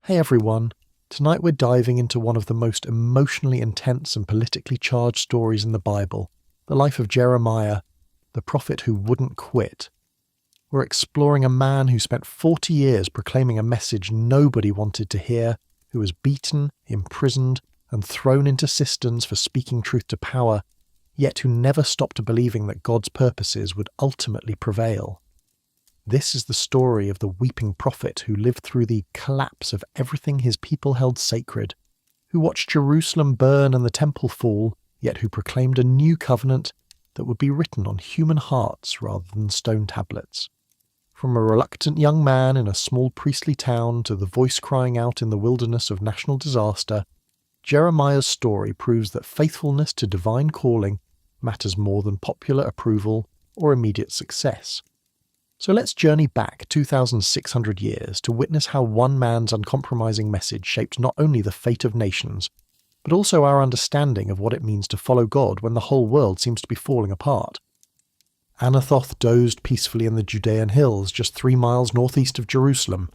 Hey everyone, tonight we're diving into one of the most emotionally intense and politically charged stories in the Bible, the life of Jeremiah, the prophet who wouldn't quit. We're exploring a man who spent 40 years proclaiming a message nobody wanted to hear, who was beaten, imprisoned, and thrown into cisterns for speaking truth to power, yet who never stopped believing that God's purposes would ultimately prevail. This is the story of the weeping prophet who lived through the collapse of everything his people held sacred, who watched Jerusalem burn and the temple fall, yet who proclaimed a new covenant that would be written on human hearts rather than stone tablets. From a reluctant young man in a small priestly town to the voice crying out in the wilderness of national disaster, Jeremiah's story proves that faithfulness to divine calling matters more than popular approval or immediate success. So let's journey back 2,600 years to witness how one man's uncompromising message shaped not only the fate of nations, but also our understanding of what it means to follow God when the whole world seems to be falling apart. Anathoth dozed peacefully in the Judean hills just 3 miles northeast of Jerusalem,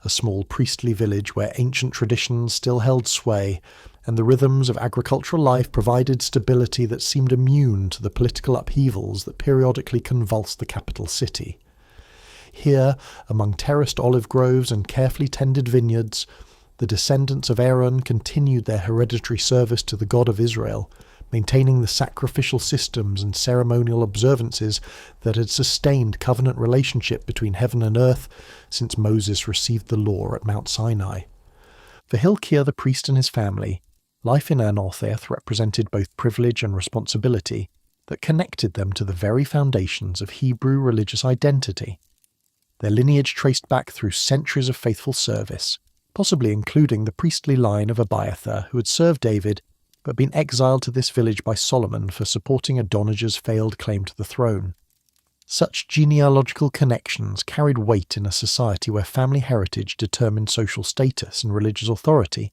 a small priestly village where ancient traditions still held sway, and the rhythms of agricultural life provided stability that seemed immune to the political upheavals that periodically convulsed the capital city. Here, among terraced olive groves and carefully tended vineyards, the descendants of Aaron continued their hereditary service to the God of Israel, maintaining the sacrificial systems and ceremonial observances that had sustained covenant relationship between heaven and earth since Moses received the law at Mount Sinai. For Hilkiah the priest and his family, life in Anathoth represented both privilege and responsibility that connected them to the very foundations of Hebrew religious identity. Their lineage traced back through centuries of faithful service, possibly including the priestly line of Abiathar who had served David but been exiled to this village by Solomon for supporting Adonijah's failed claim to the throne. Such genealogical connections carried weight in a society where family heritage determined social status and religious authority,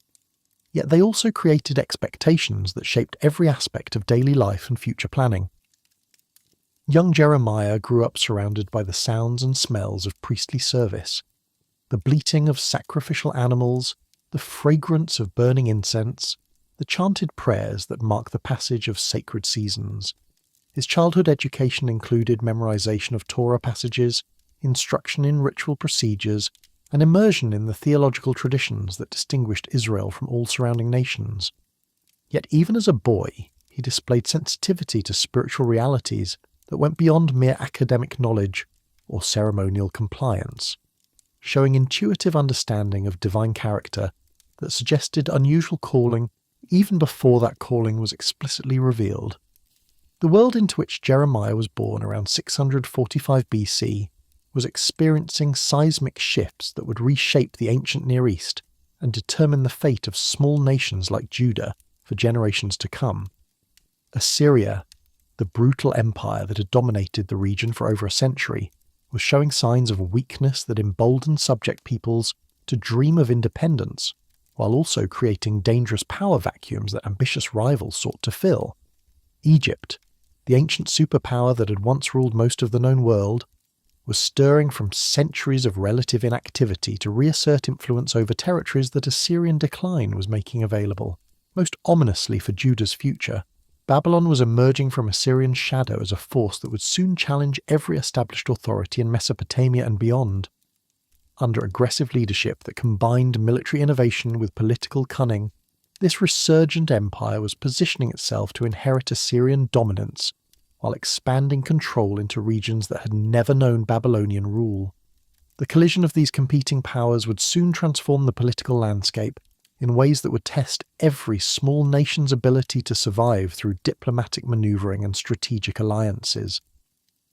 yet they also created expectations that shaped every aspect of daily life and future planning. Young Jeremiah grew up surrounded by the sounds and smells of priestly service, the bleating of sacrificial animals, the fragrance of burning incense, the chanted prayers that mark the passage of sacred seasons. His childhood education included memorization of Torah passages, instruction in ritual procedures, and immersion in the theological traditions that distinguished Israel from all surrounding nations. Yet even as a boy, he displayed sensitivity to spiritual realities that went beyond mere academic knowledge or ceremonial compliance, showing intuitive understanding of divine character that suggested unusual calling even before that calling was explicitly revealed. The world into which Jeremiah was born around 645 BC was experiencing seismic shifts that would reshape the ancient Near East and determine the fate of small nations like Judah for generations to come. Assyria, the brutal empire that had dominated the region for over a century, was showing signs of weakness that emboldened subject peoples to dream of independence, while also creating dangerous power vacuums that ambitious rivals sought to fill. Egypt, the ancient superpower that had once ruled most of the known world, was stirring from centuries of relative inactivity to reassert influence over territories that Assyrian decline was making available. Most ominously for Judah's future, Babylon was emerging from Assyrian shadow as a force that would soon challenge every established authority in Mesopotamia and beyond. Under aggressive leadership that combined military innovation with political cunning, this resurgent empire was positioning itself to inherit Assyrian dominance while expanding control into regions that had never known Babylonian rule. The collision of these competing powers would soon transform the political landscape in ways that would test every small nation's ability to survive through diplomatic maneuvering and strategic alliances.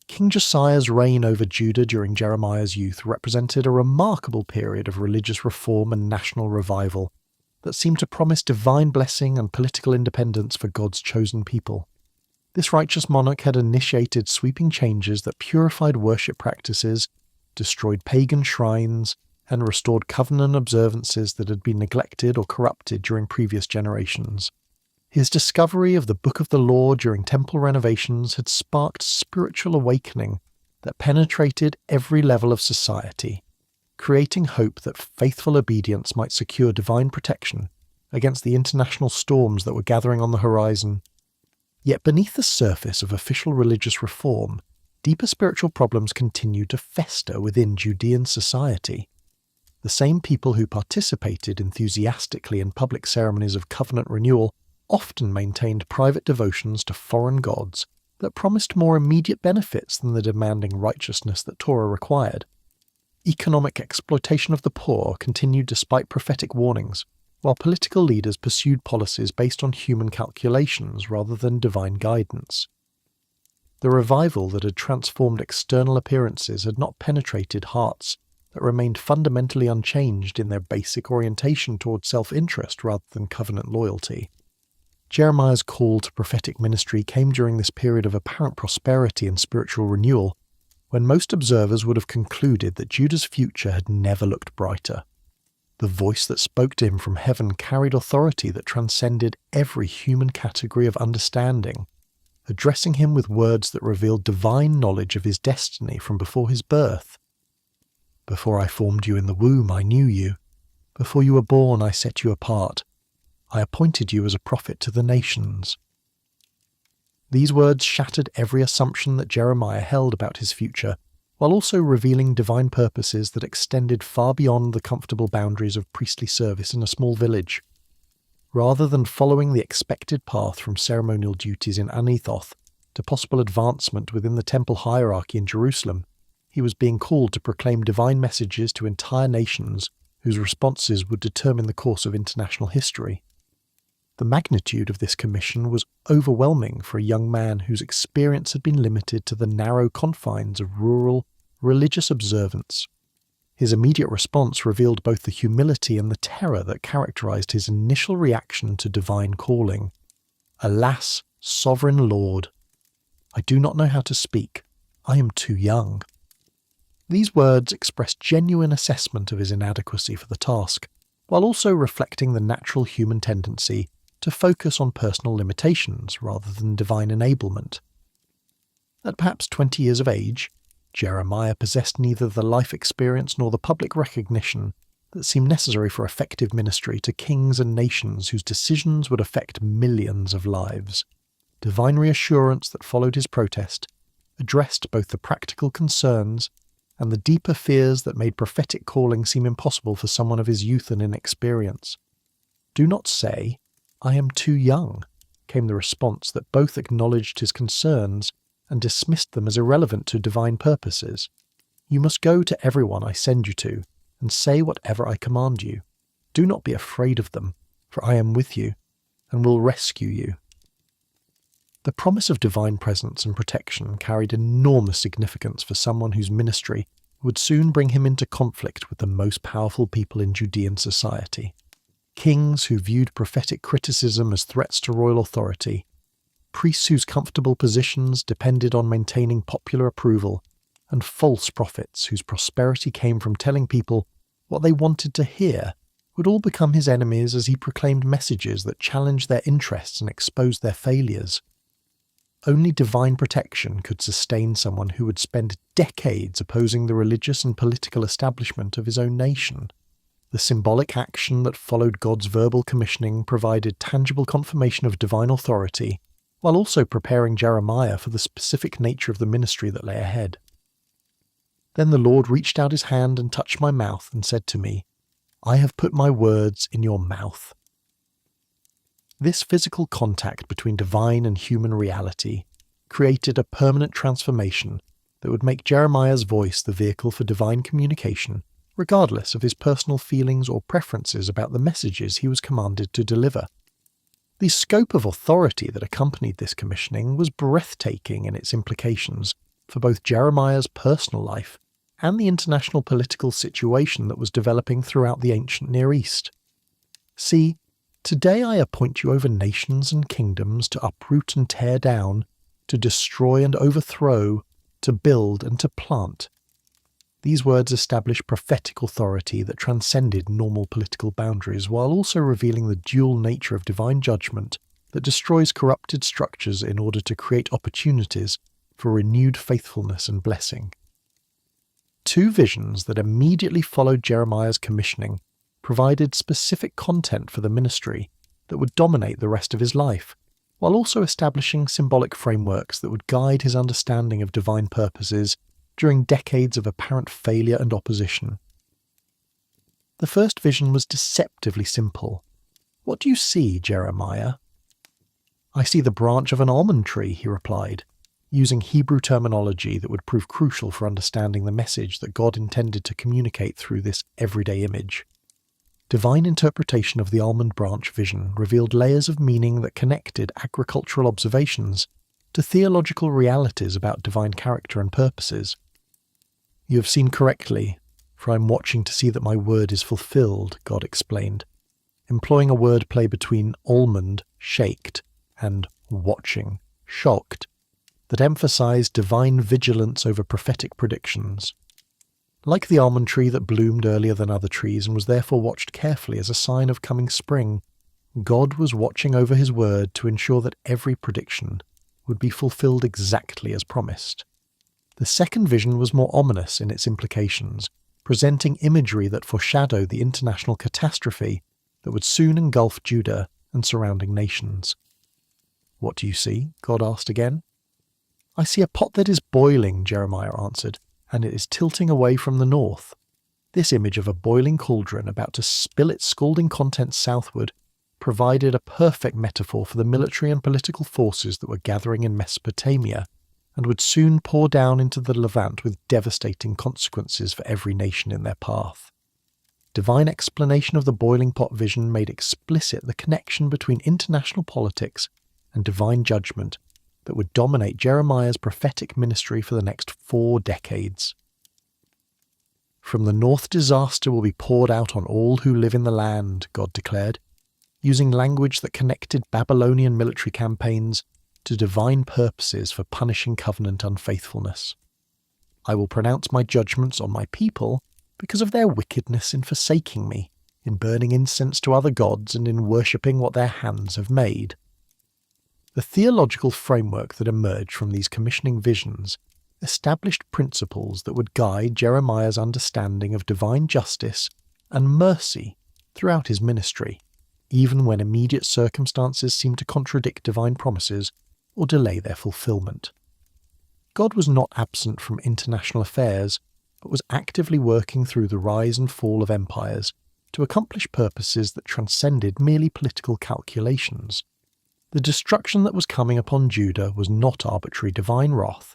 King Josiah's reign over Judah during Jeremiah's youth represented a remarkable period of religious reform and national revival that seemed to promise divine blessing and political independence for God's chosen people. This righteous monarch had initiated sweeping changes that purified worship practices, destroyed pagan shrines, and restored covenant observances that had been neglected or corrupted during previous generations. His discovery of the Book of the Law during temple renovations had sparked spiritual awakening that penetrated every level of society, creating hope that faithful obedience might secure divine protection against the international storms that were gathering on the horizon. Yet beneath the surface of official religious reform, deeper spiritual problems continued to fester within Judean society. The same people who participated enthusiastically in public ceremonies of covenant renewal often maintained private devotions to foreign gods that promised more immediate benefits than the demanding righteousness that Torah required. Economic exploitation of the poor continued despite prophetic warnings, while political leaders pursued policies based on human calculations rather than divine guidance. The revival that had transformed external appearances had not penetrated hearts that remained fundamentally unchanged in their basic orientation towards self-interest rather than covenant loyalty. Jeremiah's call to prophetic ministry came during this period of apparent prosperity and spiritual renewal, when most observers would have concluded that Judah's future had never looked brighter. The voice that spoke to him from heaven carried authority that transcended every human category of understanding, addressing him with words that revealed divine knowledge of his destiny from before his birth. "Before I formed you in the womb, I knew you. Before you were born, I set you apart. I appointed you as a prophet to the nations." These words shattered every assumption that Jeremiah held about his future, while also revealing divine purposes that extended far beyond the comfortable boundaries of priestly service in a small village. Rather than following the expected path from ceremonial duties in Anathoth to possible advancement within the temple hierarchy in Jerusalem, he was being called to proclaim divine messages to entire nations whose responses would determine the course of international history. The magnitude of this commission was overwhelming for a young man whose experience had been limited to the narrow confines of rural, religious observance. His immediate response revealed both the humility and the terror that characterized his initial reaction to divine calling. "Alas, sovereign Lord, I do not know how to speak. I am too young." These words expressed genuine assessment of his inadequacy for the task, while also reflecting the natural human tendency to focus on personal limitations rather than divine enablement. At perhaps 20 years of age, Jeremiah possessed neither the life experience nor the public recognition that seemed necessary for effective ministry to kings and nations whose decisions would affect millions of lives. Divine reassurance that followed his protest addressed both the practical concerns and the deeper fears that made prophetic calling seem impossible for someone of his youth and inexperience. "Do not say, 'I am too young,'" came the response that both acknowledged his concerns and dismissed them as irrelevant to divine purposes. "You must go to everyone I send you to, and say whatever I command you. Do not be afraid of them, for I am with you, and will rescue you." The promise of divine presence and protection carried enormous significance for someone whose ministry would soon bring him into conflict with the most powerful people in Judean society. Kings who viewed prophetic criticism as threats to royal authority, priests whose comfortable positions depended on maintaining popular approval, and false prophets whose prosperity came from telling people what they wanted to hear, would all become his enemies as he proclaimed messages that challenged their interests and exposed their failures. Only divine protection could sustain someone who would spend decades opposing the religious and political establishment of his own nation. The symbolic action that followed God's verbal commissioning provided tangible confirmation of divine authority, while also preparing Jeremiah for the specific nature of the ministry that lay ahead. Then the Lord reached out his hand and touched my mouth and said to me, "I have put my words in your mouth." This physical contact between divine and human reality created a permanent transformation that would make Jeremiah's voice the vehicle for divine communication, regardless of his personal feelings or preferences about the messages he was commanded to deliver. The scope of authority that accompanied this commissioning was breathtaking in its implications for both Jeremiah's personal life and the international political situation that was developing throughout the ancient Near East. "See, today I appoint you over nations and kingdoms to uproot and tear down, to destroy and overthrow, to build and to plant." These words established prophetic authority that transcended normal political boundaries, while also revealing the dual nature of divine judgment that destroys corrupted structures in order to create opportunities for renewed faithfulness and blessing. two visions that immediately followed Jeremiah's commissioning provided specific content for the ministry that would dominate the rest of his life, while also establishing symbolic frameworks that would guide his understanding of divine purposes during decades of apparent failure and opposition. The first vision was deceptively simple. "What do you see, Jeremiah?" "I see the branch of an almond tree," he replied, using Hebrew terminology that would prove crucial for understanding the message that God intended to communicate through this everyday image. Divine interpretation of the almond branch vision revealed layers of meaning that connected agricultural observations to theological realities about divine character and purposes. "You have seen correctly, for I am watching to see that my word is fulfilled," God explained, employing a wordplay between almond, shaked, and watching, shocked, that emphasized divine vigilance over prophetic predictions. Like the almond tree that bloomed earlier than other trees and was therefore watched carefully as a sign of coming spring, God was watching over his word to ensure that every prediction would be fulfilled exactly as promised. The second vision was more ominous in its implications, presenting imagery that foreshadowed the international catastrophe that would soon engulf Judah and surrounding nations. "What do you see?" God asked again. "I see a pot that is boiling," Jeremiah answered, "and it is tilting away from the north." This image of a boiling cauldron about to spill its scalding contents southward provided a perfect metaphor for the military and political forces that were gathering in Mesopotamia and would soon pour down into the Levant with devastating consequences for every nation in their path. Divine explanation of the boiling pot vision made explicit the connection between international politics and divine judgment that would dominate Jeremiah's prophetic ministry for the next 4 decades. "From the north disaster will be poured out on all who live in the land," God declared, using language that connected Babylonian military campaigns to divine purposes for punishing covenant unfaithfulness. "I will pronounce my judgments on my people because of their wickedness in forsaking me, in burning incense to other gods, and in worshipping what their hands have made." The theological framework that emerged from these commissioning visions established principles that would guide Jeremiah's understanding of divine justice and mercy throughout his ministry, even when immediate circumstances seemed to contradict divine promises or delay their fulfillment. God was not absent from international affairs, but was actively working through the rise and fall of empires to accomplish purposes that transcended merely political calculations. The destruction that was coming upon Judah was not arbitrary divine wrath,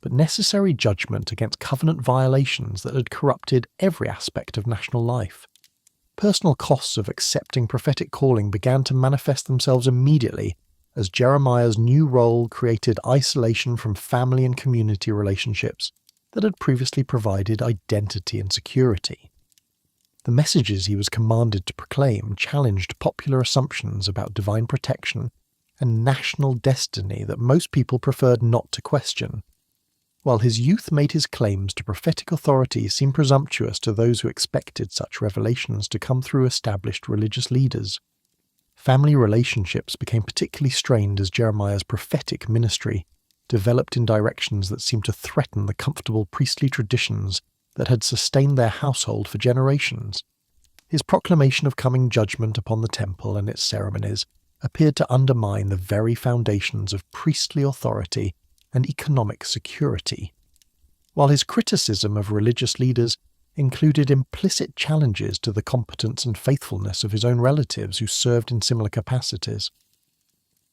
but necessary judgment against covenant violations that had corrupted every aspect of national life. Personal costs of accepting prophetic calling began to manifest themselves immediately as Jeremiah's new role created isolation from family and community relationships that had previously provided identity and security. The messages he was commanded to proclaim challenged popular assumptions about divine protection and national destiny that most people preferred not to question. While his youth made his claims to prophetic authority seem presumptuous to those who expected such revelations to come through established religious leaders, family relationships became particularly strained as Jeremiah's prophetic ministry developed in directions that seemed to threaten the comfortable priestly traditions that had sustained their household for generations. His proclamation of coming judgment upon the temple and its ceremonies appeared to undermine the very foundations of priestly authority and economic security, while his criticism of religious leaders included implicit challenges to the competence and faithfulness of his own relatives who served in similar capacities.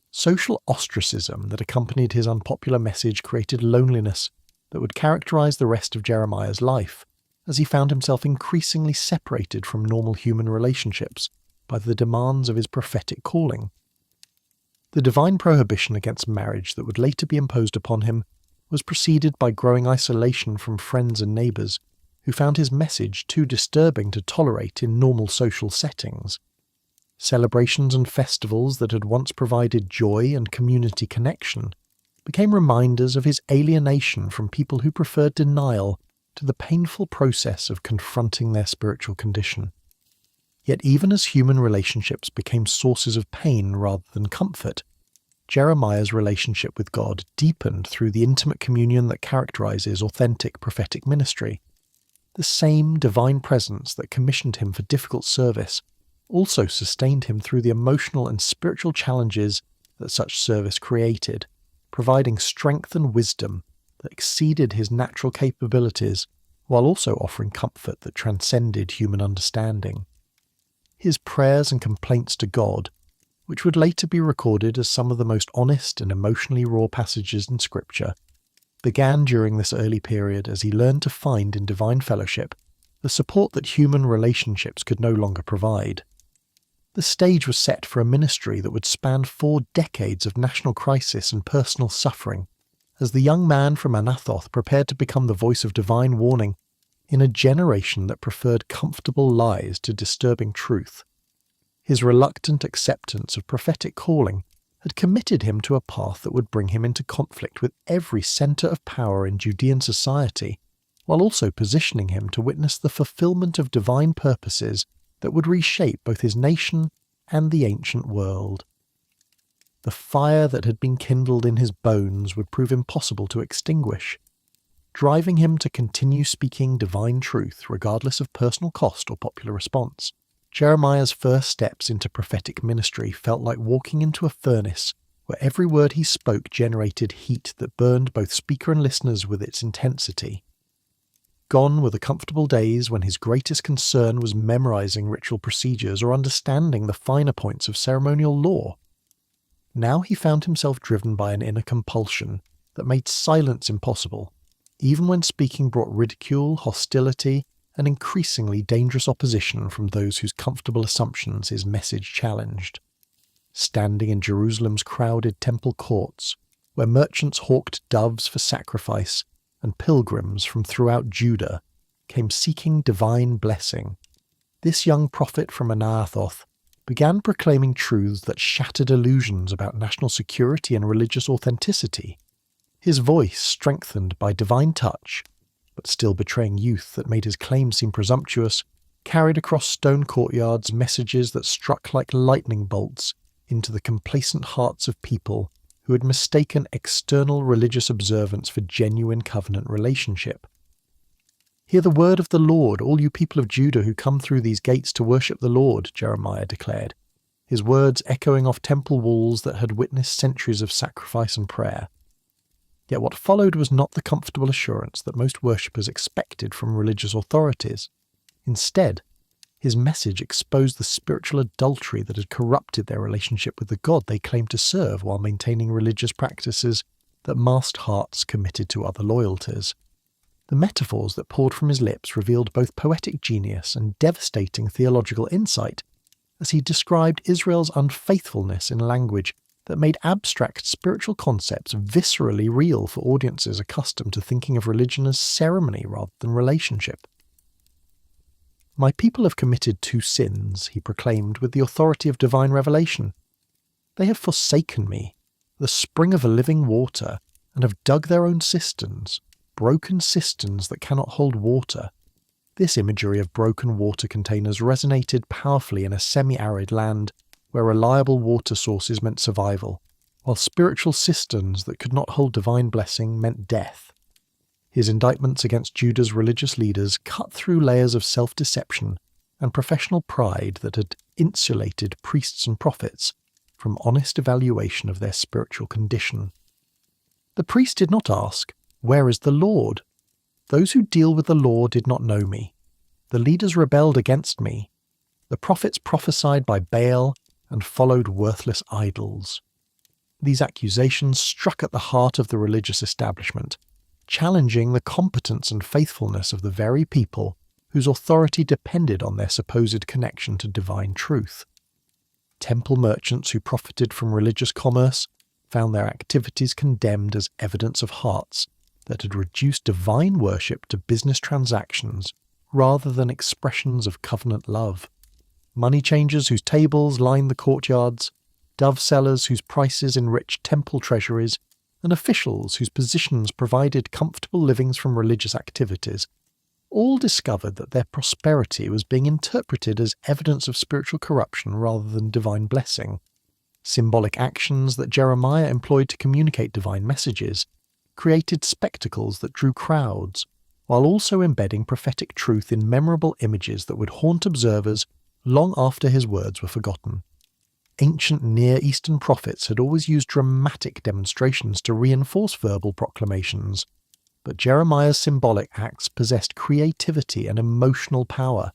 Social ostracism that accompanied his unpopular message created loneliness that would characterize the rest of Jeremiah's life, as he found himself increasingly separated from normal human relationships by the demands of his prophetic calling. The divine prohibition against marriage that would later be imposed upon him was preceded by growing isolation from friends and neighbours, who found his message too disturbing to tolerate in normal social settings. Celebrations and festivals that had once provided joy and community connection became reminders of his alienation from people who preferred denial to the painful process of confronting their spiritual condition. Yet even as human relationships became sources of pain rather than comfort, Jeremiah's relationship with God deepened through the intimate communion that characterizes authentic prophetic ministry. The same divine presence that commissioned him for difficult service also sustained him through the emotional and spiritual challenges that such service created, providing strength and wisdom that exceeded his natural capabilities while also offering comfort that transcended human understanding. His prayers and complaints to God, which would later be recorded as some of the most honest and emotionally raw passages in Scripture, began during this early period as he learned to find in divine fellowship the support that human relationships could no longer provide. The stage was set for a ministry that would span 4 decades of national crisis and personal suffering, as the young man from Anathoth prepared to become the voice of divine warning in a generation that preferred comfortable lies to disturbing truth. His reluctant acceptance of prophetic calling had committed him to a path that would bring him into conflict with every centre of power in Judean society, while also positioning him to witness the fulfilment of divine purposes that would reshape both his nation and the ancient world. The fire that had been kindled in his bones would prove impossible to extinguish, driving him to continue speaking divine truth regardless of personal cost or popular response. Jeremiah's first steps into prophetic ministry felt like walking into a furnace where every word he spoke generated heat that burned both speaker and listeners with its intensity. Gone were the comfortable days when his greatest concern was memorizing ritual procedures or understanding the finer points of ceremonial law. Now he found himself driven by an inner compulsion that made silence impossible, even when speaking brought ridicule, hostility, and increasingly dangerous opposition from those whose comfortable assumptions his message challenged. Standing in Jerusalem's crowded temple courts, where merchants hawked doves for sacrifice, and pilgrims from throughout Judah came seeking divine blessing, this young prophet from Anathoth began proclaiming truths that shattered illusions about national security and religious authenticity. His voice, strengthened by divine touch, but still betraying youth that made his claim seem presumptuous, carried across stone courtyards messages that struck like lightning bolts into the complacent hearts of people who had mistaken external religious observance for genuine covenant relationship. "Hear the word of the Lord, all you people of Judah who come through these gates to worship the Lord," Jeremiah declared, his words echoing off temple walls that had witnessed centuries of sacrifice and prayer. Yet what followed was not the comfortable assurance that most worshippers expected from religious authorities. Instead, his message exposed the spiritual adultery that had corrupted their relationship with the God they claimed to serve while maintaining religious practices that masked hearts committed to other loyalties. The metaphors that poured from his lips revealed both poetic genius and devastating theological insight, as he described Israel's unfaithfulness in language that made abstract spiritual concepts viscerally real for audiences accustomed to thinking of religion as ceremony rather than relationship. "My people have committed 2 sins," he proclaimed with the authority of divine revelation. "They have forsaken me, the spring of living water, and have dug their own cisterns, broken cisterns that cannot hold water." This imagery of broken water containers resonated powerfully in a semi-arid land where reliable water sources meant survival, while spiritual cisterns that could not hold divine blessing meant death. His indictments against Judah's religious leaders cut through layers of self-deception and professional pride that had insulated priests and prophets from honest evaluation of their spiritual condition. The priest did not ask, "Where is the Lord?" "Those who deal with the law did not know me. The leaders rebelled against me. The prophets prophesied by Baal and followed worthless idols." These accusations struck at the heart of the religious establishment, challenging the competence and faithfulness of the very people whose authority depended on their supposed connection to divine truth. Temple merchants who profited from religious commerce found their activities condemned as evidence of hearts that had reduced divine worship to business transactions rather than expressions of covenant love. Money changers whose tables lined the courtyards, dove sellers whose prices enriched temple treasuries, and officials whose positions provided comfortable livings from religious activities, all discovered that their prosperity was being interpreted as evidence of spiritual corruption rather than divine blessing. Symbolic actions that Jeremiah employed to communicate divine messages created spectacles that drew crowds, while also embedding prophetic truth in memorable images that would haunt observers long after his words were forgotten. Ancient Near Eastern prophets had always used dramatic demonstrations to reinforce verbal proclamations, but Jeremiah's symbolic acts possessed creativity and emotional power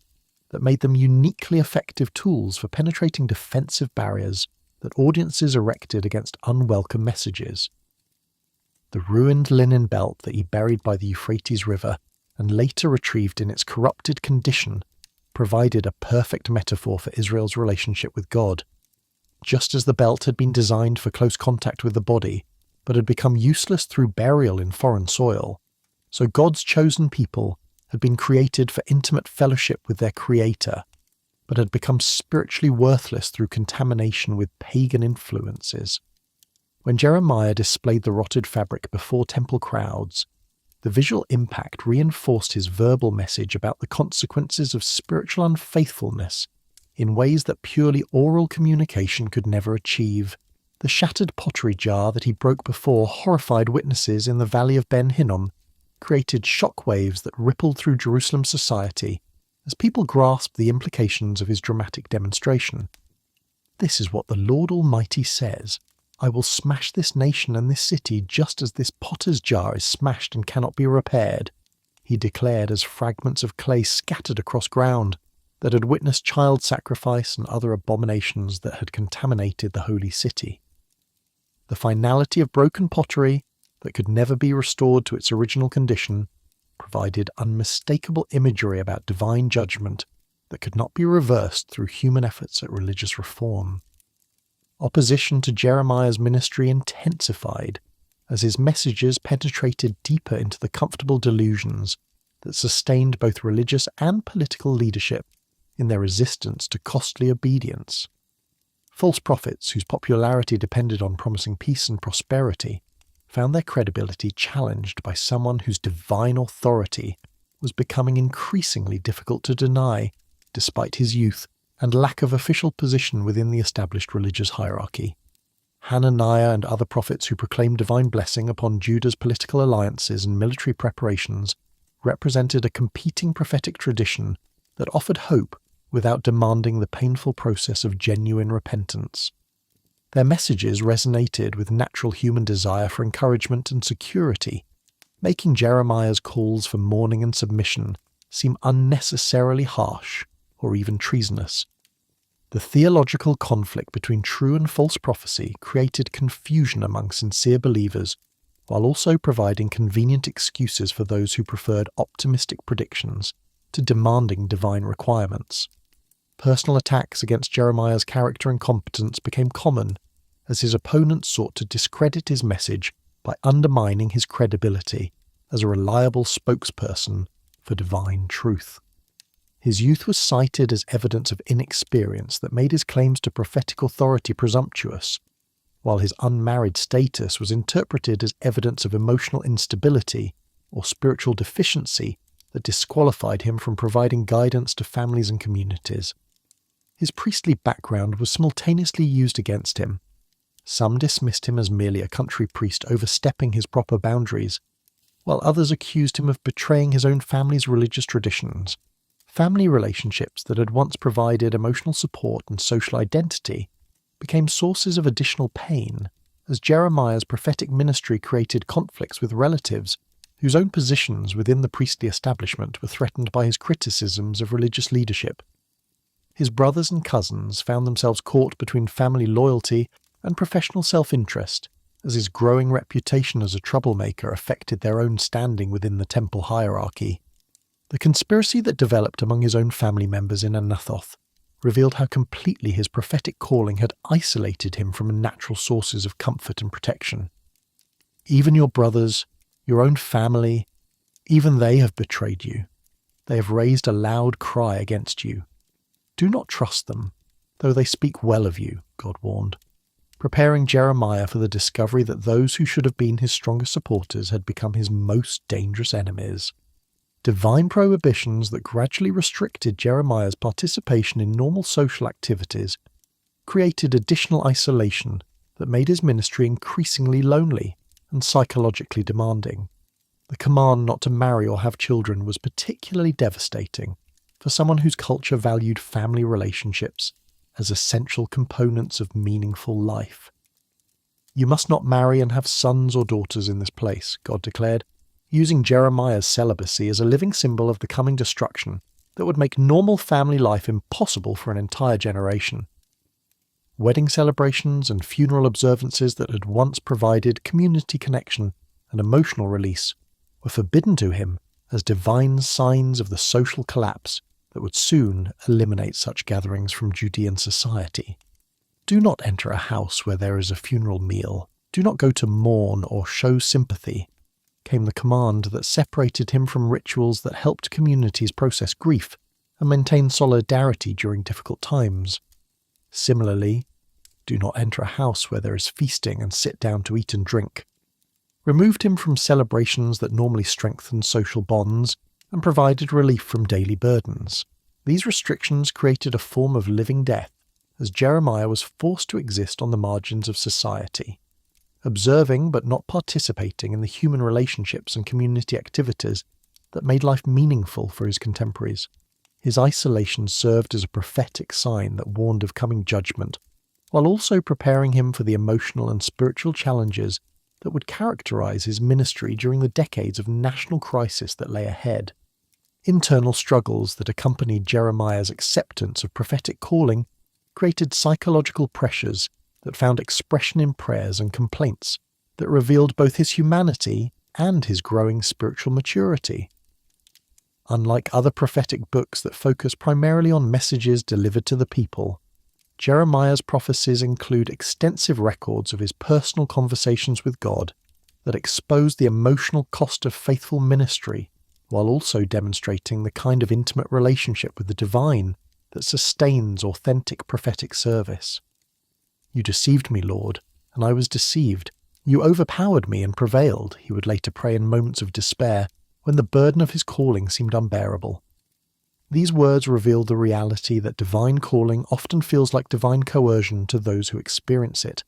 that made them uniquely effective tools for penetrating defensive barriers that audiences erected against unwelcome messages. The ruined linen belt that he buried by the Euphrates River and later retrieved in its corrupted condition provided a perfect metaphor for Israel's relationship with God. Just as the belt had been designed for close contact with the body, but had become useless through burial in foreign soil, so God's chosen people had been created for intimate fellowship with their Creator, but had become spiritually worthless through contamination with pagan influences. When Jeremiah displayed the rotted fabric before temple crowds, the visual impact reinforced his verbal message about the consequences of spiritual unfaithfulness in ways that purely oral communication could never achieve. The shattered pottery jar that he broke before horrified witnesses in the valley of Ben Hinnom created shockwaves that rippled through Jerusalem society as people grasped the implications of his dramatic demonstration. This is what the Lord Almighty says: I will smash this nation and this city just as this potter's jar is smashed and cannot be repaired, he declared as fragments of clay scattered across ground that had witnessed child sacrifice and other abominations that had contaminated the holy city. The finality of broken pottery that could never be restored to its original condition provided unmistakable imagery about divine judgment that could not be reversed through human efforts at religious reform. Opposition to Jeremiah's ministry intensified as his messages penetrated deeper into the comfortable delusions that sustained both religious and political leadership in their resistance to costly obedience. False prophets whose popularity depended on promising peace and prosperity found their credibility challenged by someone whose divine authority was becoming increasingly difficult to deny, despite his youth and lack of official position within the established religious hierarchy. Hananiah and other prophets who proclaimed divine blessing upon Judah's political alliances and military preparations represented a competing prophetic tradition that offered hope without demanding the painful process of genuine repentance. Their messages resonated with natural human desire for encouragement and security, making Jeremiah's calls for mourning and submission seem unnecessarily harsh or even treasonous. The theological conflict between true and false prophecy created confusion among sincere believers, while also providing convenient excuses for those who preferred optimistic predictions to demanding divine requirements. Personal attacks against Jeremiah's character and competence became common, as his opponents sought to discredit his message by undermining his credibility as a reliable spokesperson for divine truth. His youth was cited as evidence of inexperience that made his claims to prophetic authority presumptuous, while his unmarried status was interpreted as evidence of emotional instability or spiritual deficiency that disqualified him from providing guidance to families and communities. His priestly background was simultaneously used against him. Some dismissed him as merely a country priest overstepping his proper boundaries, while others accused him of betraying his own family's religious traditions. Family relationships that had once provided emotional support and social identity became sources of additional pain, as Jeremiah's prophetic ministry created conflicts with relatives whose own positions within the priestly establishment were threatened by his criticisms of religious leadership. His brothers and cousins found themselves caught between family loyalty and professional self-interest, as his growing reputation as a troublemaker affected their own standing within the temple hierarchy. The conspiracy that developed among his own family members in Anathoth revealed how completely his prophetic calling had isolated him from natural sources of comfort and protection. Even your brothers, your own family, even they have betrayed you. They have raised a loud cry against you. Do not trust them, though they speak well of you, God warned, preparing Jeremiah for the discovery that those who should have been his strongest supporters had become his most dangerous enemies. Divine prohibitions that gradually restricted Jeremiah's participation in normal social activities created additional isolation that made his ministry increasingly lonely and psychologically demanding. The command not to marry or have children was particularly devastating for someone whose culture valued family relationships as essential components of meaningful life. "You must not marry and have sons or daughters in this place," God declared, using Jeremiah's celibacy as a living symbol of the coming destruction that would make normal family life impossible for an entire generation. Wedding celebrations and funeral observances that had once provided community connection and emotional release were forbidden to him as divine signs of the social collapse that would soon eliminate such gatherings from Judean society. "Do not enter a house where there is a funeral meal. Do not go to mourn or show sympathy," came the command that separated him from rituals that helped communities process grief and maintain solidarity during difficult times. Similarly, "Do not enter a house where there is feasting and sit down to eat and drink," removed him from celebrations that normally strengthened social bonds and provided relief from daily burdens. These restrictions created a form of living death, as Jeremiah was forced to exist on the margins of society, observing but not participating in the human relationships and community activities that made life meaningful for his contemporaries. His isolation served as a prophetic sign that warned of coming judgment, while also preparing him for the emotional and spiritual challenges that would characterize his ministry during the decades of national crisis that lay ahead. Internal struggles that accompanied Jeremiah's acceptance of prophetic calling created psychological pressures that found expression in prayers and complaints that revealed both his humanity and his growing spiritual maturity. Unlike other prophetic books that focus primarily on messages delivered to the people, Jeremiah's prophecies include extensive records of his personal conversations with God that expose the emotional cost of faithful ministry, while also demonstrating the kind of intimate relationship with the divine that sustains authentic prophetic service. "You deceived me, Lord, and I was deceived. You overpowered me and prevailed," he would later pray in moments of despair when the burden of his calling seemed unbearable. These words reveal the reality that divine calling often feels like divine coercion to those who experience it,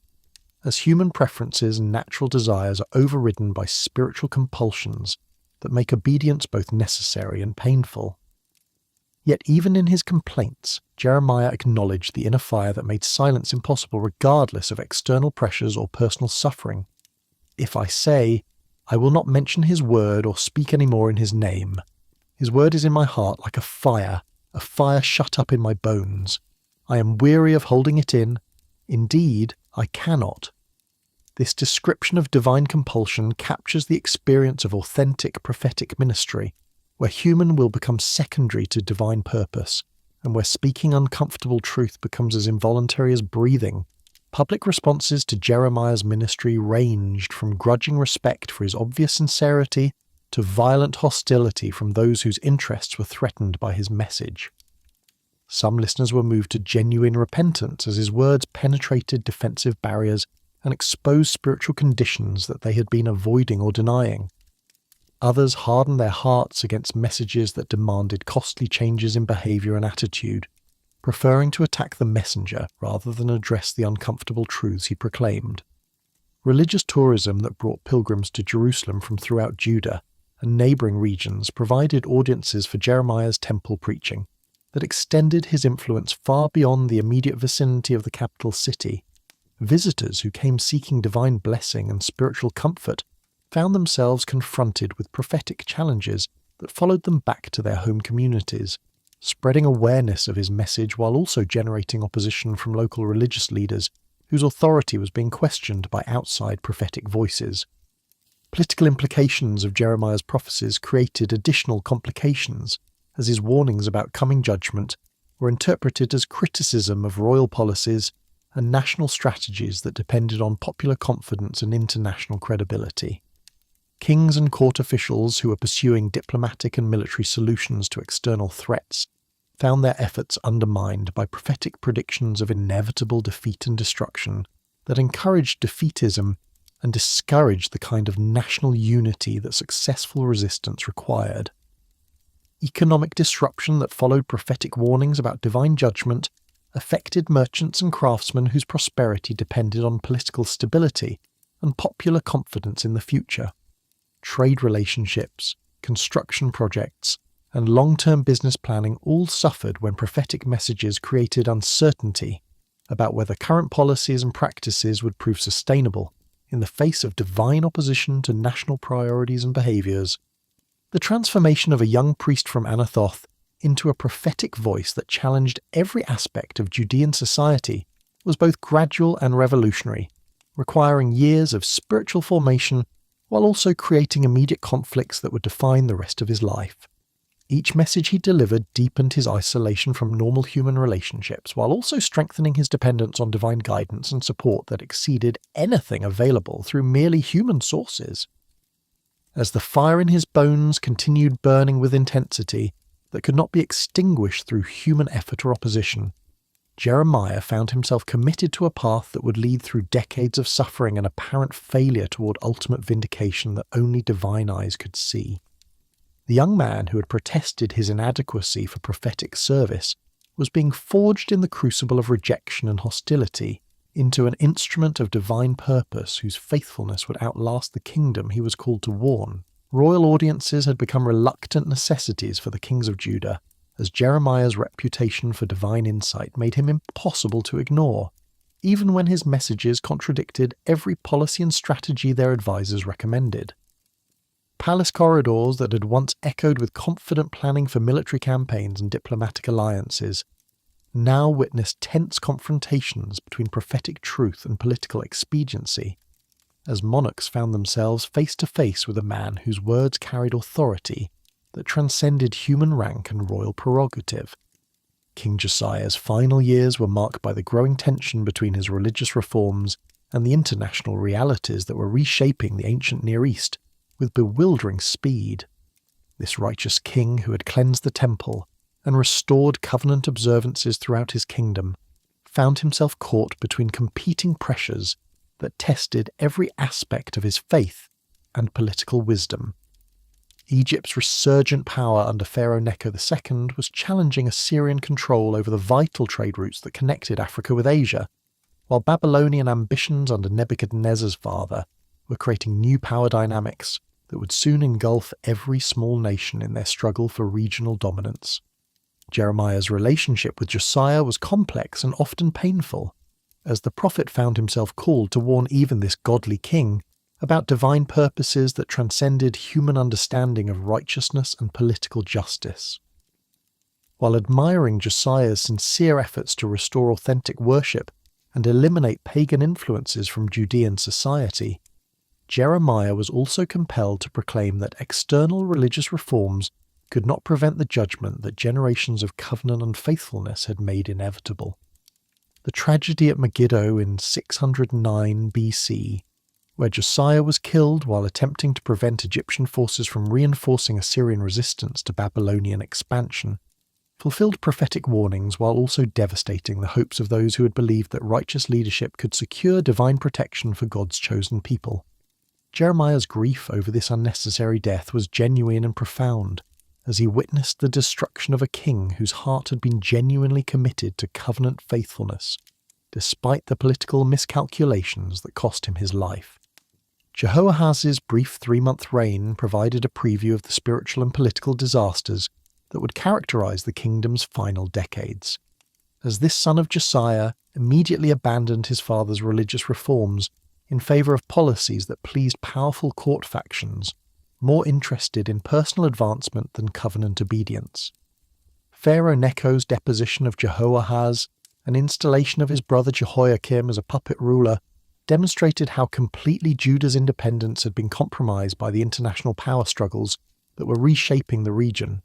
as human preferences and natural desires are overridden by spiritual compulsions that make obedience both necessary and painful. Yet even in his complaints, Jeremiah acknowledged the inner fire that made silence impossible regardless of external pressures or personal suffering. "If I say, I will not mention his word or speak any more in his name, his word is in my heart like a fire shut up in my bones. I am weary of holding it in. Indeed, I cannot." This description of divine compulsion captures the experience of authentic prophetic ministry, where human will become secondary to divine purpose, and where speaking uncomfortable truth becomes as involuntary as breathing. Public responses to Jeremiah's ministry ranged from grudging respect for his obvious sincerity to violent hostility from those whose interests were threatened by his message. Some listeners were moved to genuine repentance as his words penetrated defensive barriers and exposed spiritual conditions that they had been avoiding or denying. Others hardened their hearts against messages that demanded costly changes in behavior and attitude, preferring to attack the messenger rather than address the uncomfortable truths he proclaimed. Religious tourism that brought pilgrims to Jerusalem from throughout Judah and neighboring regions provided audiences for Jeremiah's temple preaching that extended his influence far beyond the immediate vicinity of the capital city. Visitors who came seeking divine blessing and spiritual comfort found themselves confronted with prophetic challenges that followed them back to their home communities, spreading awareness of his message while also generating opposition from local religious leaders whose authority was being questioned by outside prophetic voices. Political implications of Jeremiah's prophecies created additional complications, as his warnings about coming judgment were interpreted as criticism of royal policies and national strategies that depended on popular confidence and international credibility. Kings and court officials who were pursuing diplomatic and military solutions to external threats found their efforts undermined by prophetic predictions of inevitable defeat and destruction that encouraged defeatism and discouraged the kind of national unity that successful resistance required. Economic disruption that followed prophetic warnings about divine judgment affected merchants and craftsmen whose prosperity depended on political stability and popular confidence in the future. trade relationships, construction projects, and long-term business planning all suffered when prophetic messages created uncertainty about whether current policies and practices would prove sustainable in the face of divine opposition to national priorities and behaviours. The transformation of a young priest from Anathoth into a prophetic voice that challenged every aspect of Judean society was both gradual and revolutionary, requiring years of spiritual formation while also creating immediate conflicts that would define the rest of his life. Each message he delivered deepened his isolation from normal human relationships while also strengthening his dependence on divine guidance and support that exceeded anything available through merely human sources. As the fire in his bones continued burning with intensity that could not be extinguished through human effort or opposition, Jeremiah found himself committed to a path that would lead through decades of suffering and apparent failure toward ultimate vindication that only divine eyes could see. The young man who had protested his inadequacy for prophetic service was being forged in the crucible of rejection and hostility into an instrument of divine purpose whose faithfulness would outlast the kingdom he was called to warn. Royal audiences had become reluctant necessities for the kings of Judah, as Jeremiah's reputation for divine insight made him impossible to ignore, even when his messages contradicted every policy and strategy their advisors recommended. Palace corridors that had once echoed with confident planning for military campaigns and diplomatic alliances now witnessed tense confrontations between prophetic truth and political expediency, as monarchs found themselves face to face with a man whose words carried authority that transcended human rank and royal prerogative. King Josiah's final years were marked by the growing tension between his religious reforms and the international realities that were reshaping the ancient Near East with bewildering speed. This righteous king who had cleansed the temple and restored covenant observances throughout his kingdom found himself caught between competing pressures that tested every aspect of his faith and political wisdom. Egypt's resurgent power under Pharaoh Necho II was challenging Assyrian control over the vital trade routes that connected Africa with Asia, while Babylonian ambitions under Nebuchadnezzar's father were creating new power dynamics that would soon engulf every small nation in their struggle for regional dominance. Jeremiah's relationship with Josiah was complex and often painful, as the prophet found himself called to warn even this godly king about divine purposes that transcended human understanding of righteousness and political justice. While admiring Josiah's sincere efforts to restore authentic worship and eliminate pagan influences from Judean society, Jeremiah was also compelled to proclaim that external religious reforms could not prevent the judgment that generations of covenant unfaithfulness had made inevitable. The tragedy at Megiddo in 609 BC, where Josiah was killed while attempting to prevent Egyptian forces from reinforcing Assyrian resistance to Babylonian expansion, fulfilled prophetic warnings while also devastating the hopes of those who had believed that righteous leadership could secure divine protection for God's chosen people. Jeremiah's grief over this unnecessary death was genuine and profound, as he witnessed the destruction of a king whose heart had been genuinely committed to covenant faithfulness, despite the political miscalculations that cost him his life. Jehoahaz's brief 3-month reign provided a preview of the spiritual and political disasters that would characterize the kingdom's final decades. As this son of Josiah immediately abandoned his father's religious reforms in favor of policies that pleased powerful court factions, more interested in personal advancement than covenant obedience. Pharaoh Necho's deposition of Jehoahaz and installation of his brother Jehoiakim as a puppet ruler demonstrated how completely Judah's independence had been compromised by the international power struggles that were reshaping the region.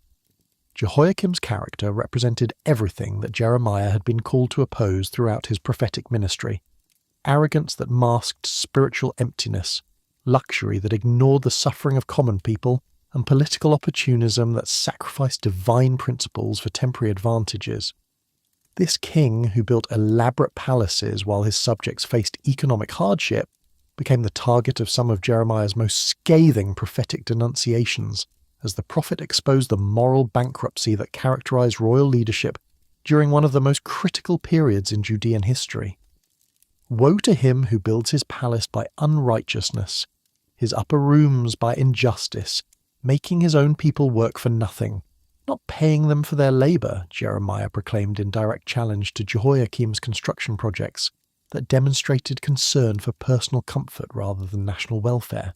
Jehoiakim's character represented everything that Jeremiah had been called to oppose throughout his prophetic ministry: arrogance that masked spiritual emptiness, luxury that ignored the suffering of common people, and political opportunism that sacrificed divine principles for temporary advantages. This king, who built elaborate palaces while his subjects faced economic hardship, became the target of some of Jeremiah's most scathing prophetic denunciations, as the prophet exposed the moral bankruptcy that characterized royal leadership during one of the most critical periods in Judean history. Woe to him who builds his palace by unrighteousness, his upper rooms by injustice, making his own people work for nothing, not paying them for their labour, Jeremiah proclaimed in direct challenge to Jehoiakim's construction projects that demonstrated concern for personal comfort rather than national welfare.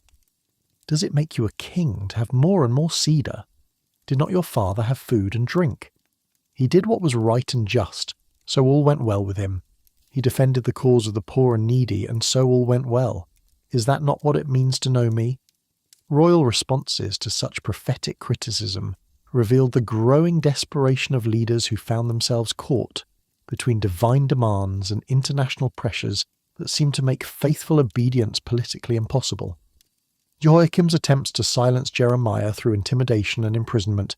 Does it make you a king to have more and more cedar? Did not your father have food and drink? He did what was right and just, so all went well with him. He defended the cause of the poor and needy, and so all went well. Is that not what it means to know me? Royal responses to such prophetic criticism revealed the growing desperation of leaders who found themselves caught between divine demands and international pressures that seemed to make faithful obedience politically impossible. Jehoiakim's attempts to silence Jeremiah through intimidation and imprisonment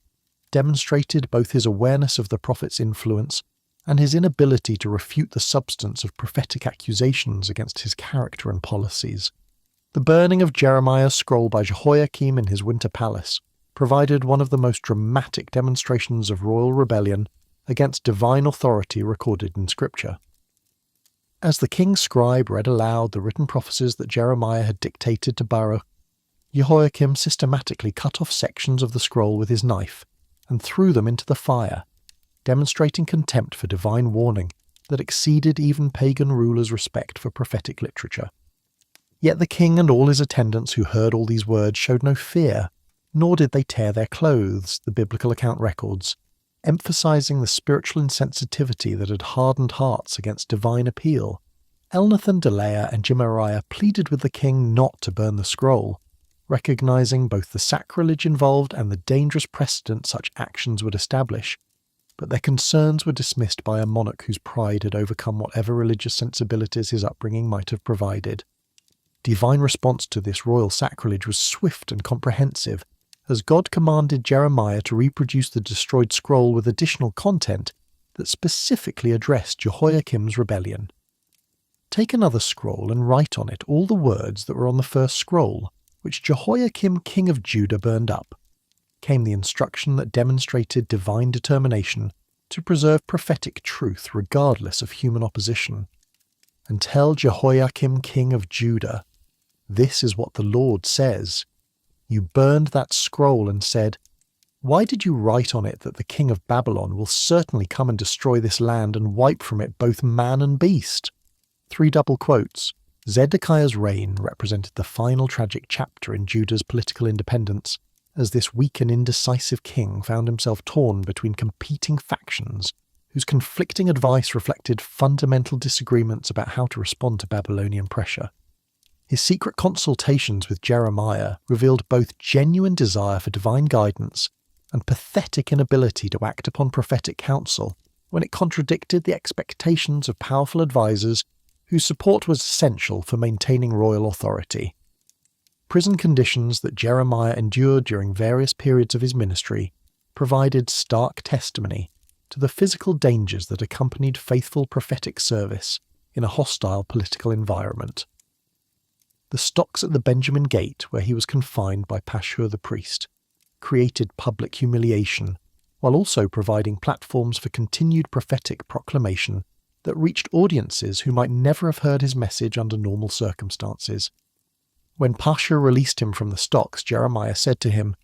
demonstrated both his awareness of the prophet's influence and his inability to refute the substance of prophetic accusations against his character and policies. The burning of Jeremiah's scroll by Jehoiakim in his winter palace provided one of the most dramatic demonstrations of royal rebellion against divine authority recorded in Scripture. As the king's scribe read aloud the written prophecies that Jeremiah had dictated to Baruch, Jehoiakim systematically cut off sections of the scroll with his knife and threw them into the fire, demonstrating contempt for divine warning that exceeded even pagan rulers' respect for prophetic literature. Yet the king and all his attendants who heard all these words showed no fear, nor did they tear their clothes, the biblical account records, emphasizing the spiritual insensitivity that had hardened hearts against divine appeal. Elnathan, Delaiah, and Gemariah pleaded with the king not to burn the scroll, recognizing both the sacrilege involved and the dangerous precedent such actions would establish. But their concerns were dismissed by a monarch whose pride had overcome whatever religious sensibilities his upbringing might have provided. Divine response to this royal sacrilege was swift and comprehensive, as God commanded Jeremiah to reproduce the destroyed scroll with additional content that specifically addressed Jehoiakim's rebellion. Take another scroll and write on it all the words that were on the first scroll, which Jehoiakim king of Judah burned up. Came the instruction that demonstrated divine determination to preserve prophetic truth regardless of human opposition. And tell Jehoiakim king of Judah, this is what the Lord says. You burned that scroll and said, why did you write on it that the king of Babylon will certainly come and destroy this land and wipe from it both man and beast? 3 double quotes. Zedekiah's reign represented the final tragic chapter in Judah's political independence, as this weak and indecisive king found himself torn between competing factions whose conflicting advice reflected fundamental disagreements about how to respond to Babylonian pressure. His secret consultations with Jeremiah revealed both genuine desire for divine guidance and pathetic inability to act upon prophetic counsel when it contradicted the expectations of powerful advisors whose support was essential for maintaining royal authority. Prison conditions that Jeremiah endured during various periods of his ministry provided stark testimony to the physical dangers that accompanied faithful prophetic service in a hostile political environment. The stocks at the Benjamin Gate, where he was confined by Pashur the priest, created public humiliation, while also providing platforms for continued prophetic proclamation that reached audiences who might never have heard his message under normal circumstances. When Pashur released him from the stocks, Jeremiah said to him,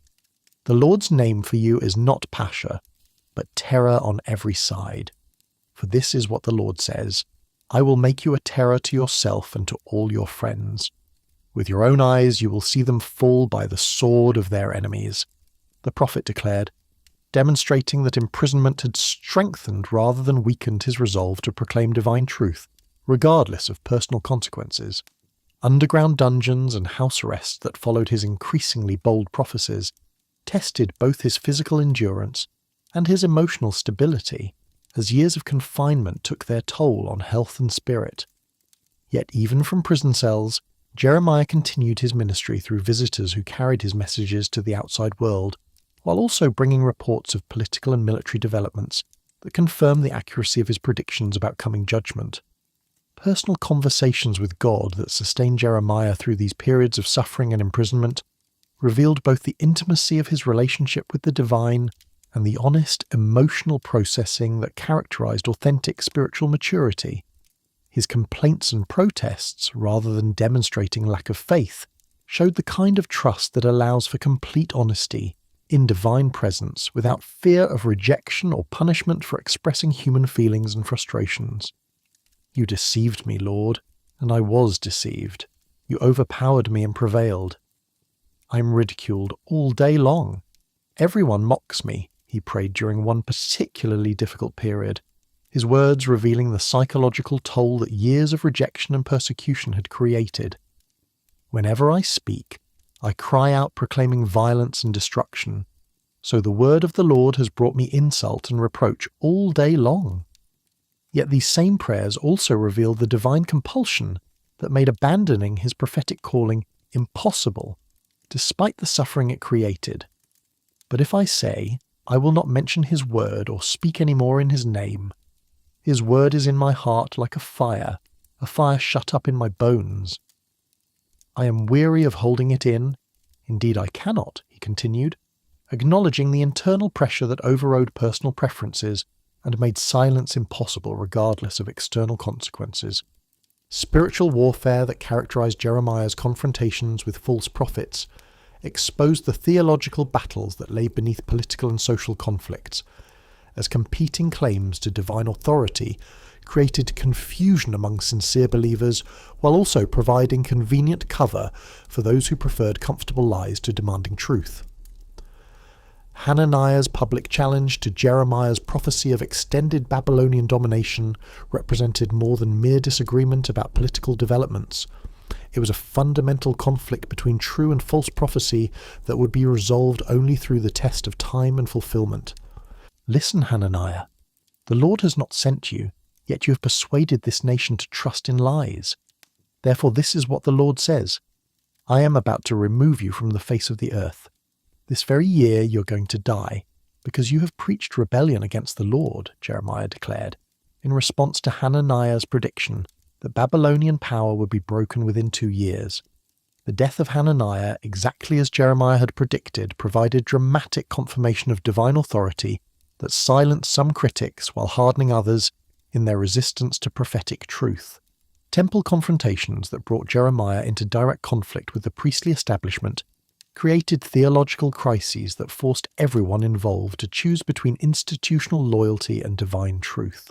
"The Lord's name for you is not Pashur, but terror on every side. For this is what the Lord says, I will make you a terror to yourself and to all your friends. With your own eyes you will see them fall by the sword of their enemies," the prophet declared, demonstrating that imprisonment had strengthened rather than weakened his resolve to proclaim divine truth, regardless of personal consequences. Underground dungeons and house arrests that followed his increasingly bold prophecies tested both his physical endurance and his emotional stability, as years of confinement took their toll on health and spirit. Yet even from prison cells, Jeremiah continued his ministry through visitors who carried his messages to the outside world, while also bringing reports of political and military developments that confirmed the accuracy of his predictions about coming judgment. Personal conversations with God that sustained Jeremiah through these periods of suffering and imprisonment revealed both the intimacy of his relationship with the divine and the honest, emotional processing that characterized authentic spiritual maturity. His complaints and protests, rather than demonstrating lack of faith, showed the kind of trust that allows for complete honesty in divine presence without fear of rejection or punishment for expressing human feelings and frustrations. You deceived me, Lord, and I was deceived. You overpowered me and prevailed. I am ridiculed all day long. Everyone mocks me, he prayed during one particularly difficult period, his words revealing the psychological toll that years of rejection and persecution had created. Whenever I speak, I cry out proclaiming violence and destruction. So the word of the Lord has brought me insult and reproach all day long. Yet these same prayers also reveal the divine compulsion that made abandoning his prophetic calling impossible, despite the suffering it created. But if I say, I will not mention his word or speak any more in his name, his word is in my heart like a fire shut up in my bones. I am weary of holding it in. Indeed I cannot, he continued, acknowledging the internal pressure that overrode personal preferences and made silence impossible regardless of external consequences. Spiritual warfare that characterized Jeremiah's confrontations with false prophets exposed the theological battles that lay beneath political and social conflicts, as competing claims to divine authority created confusion among sincere believers while also providing convenient cover for those who preferred comfortable lies to demanding truth. Hananiah's public challenge to Jeremiah's prophecy of extended Babylonian domination represented more than mere disagreement about political developments. It was a fundamental conflict between true and false prophecy that would be resolved only through the test of time and fulfillment. Listen, Hananiah, the Lord has not sent you, yet you have persuaded this nation to trust in lies. Therefore this is what the Lord says, I am about to remove you from the face of the earth. This very year you're going to die, because you have preached rebellion against the Lord, Jeremiah declared, in response to Hananiah's prediction that Babylonian power would be broken within 2 years. The death of Hananiah, exactly as Jeremiah had predicted, provided dramatic confirmation of divine authority that silenced some critics while hardening others in their resistance to prophetic truth. Temple confrontations that brought Jeremiah into direct conflict with the priestly establishment created theological crises that forced everyone involved to choose between institutional loyalty and divine truth.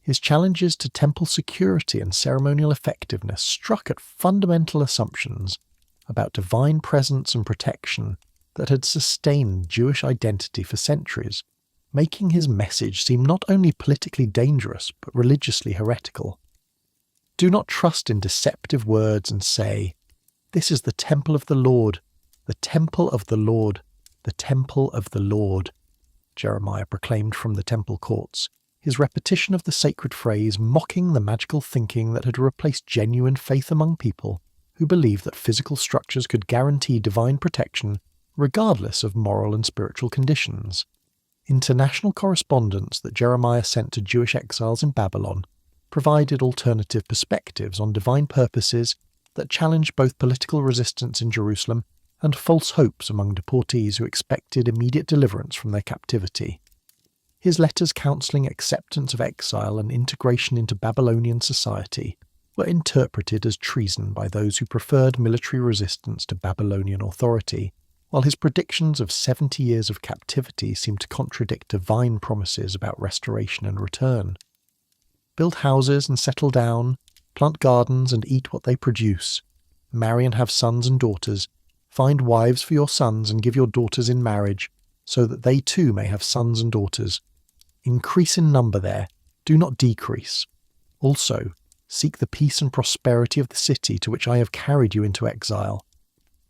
His challenges to temple security and ceremonial effectiveness struck at fundamental assumptions about divine presence and protection that had sustained Jewish identity for centuries, making his message seem not only politically dangerous but religiously heretical. Do not trust in deceptive words and say, "This is the temple of the Lord, the temple of the Lord, the temple of the Lord," Jeremiah proclaimed from the temple courts, his repetition of the sacred phrase mocking the magical thinking that had replaced genuine faith among people who believed that physical structures could guarantee divine protection regardless of moral and spiritual conditions. International correspondence that Jeremiah sent to Jewish exiles in Babylon provided alternative perspectives on divine purposes that challenged both political resistance in Jerusalem and false hopes among deportees who expected immediate deliverance from their captivity. His letters counselling acceptance of exile and integration into Babylonian society were interpreted as treason by those who preferred military resistance to Babylonian authority, while his predictions of 70 years of captivity seemed to contradict divine promises about restoration and return. Build houses and settle down, plant gardens and eat what they produce, marry and have sons and daughters, find wives for your sons and give your daughters in marriage, so that they too may have sons and daughters. Increase in number there, do not decrease. Also, seek the peace and prosperity of the city to which I have carried you into exile.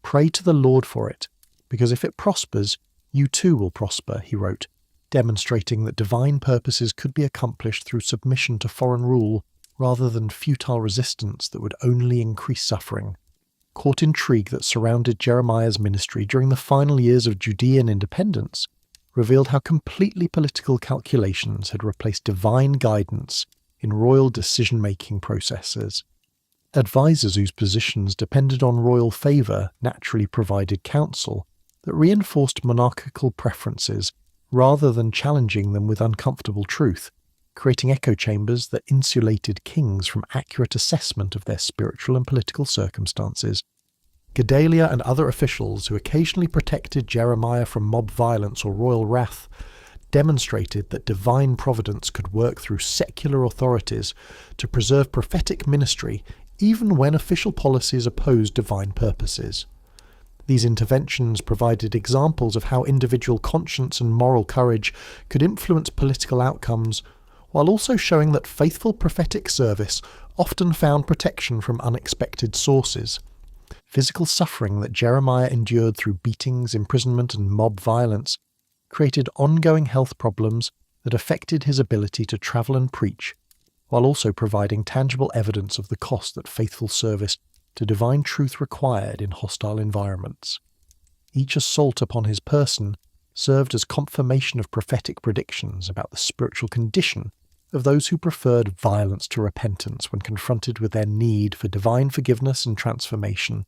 Pray to the Lord for it, because if it prospers, you too will prosper, he wrote, demonstrating that divine purposes could be accomplished through submission to foreign rule rather than futile resistance that would only increase suffering. Court intrigue that surrounded Jeremiah's ministry during the final years of Judean independence revealed how completely political calculations had replaced divine guidance in royal decision-making processes. Advisors whose positions depended on royal favour naturally provided counsel that reinforced monarchical preferences rather than challenging them with uncomfortable truth, creating echo chambers that insulated kings from accurate assessment of their spiritual and political circumstances. Gedaliah and other officials who occasionally protected Jeremiah from mob violence or royal wrath demonstrated that divine providence could work through secular authorities to preserve prophetic ministry even when official policies opposed divine purposes. These interventions provided examples of how individual conscience and moral courage could influence political outcomes, while also showing that faithful prophetic service often found protection from unexpected sources. Physical suffering that Jeremiah endured through beatings, imprisonment, and mob violence created ongoing health problems that affected his ability to travel and preach, while also providing tangible evidence of the cost that faithful service to divine truth required in hostile environments. Each assault upon his person served as confirmation of prophetic predictions about the spiritual condition of those who preferred violence to repentance when confronted with their need for divine forgiveness and transformation.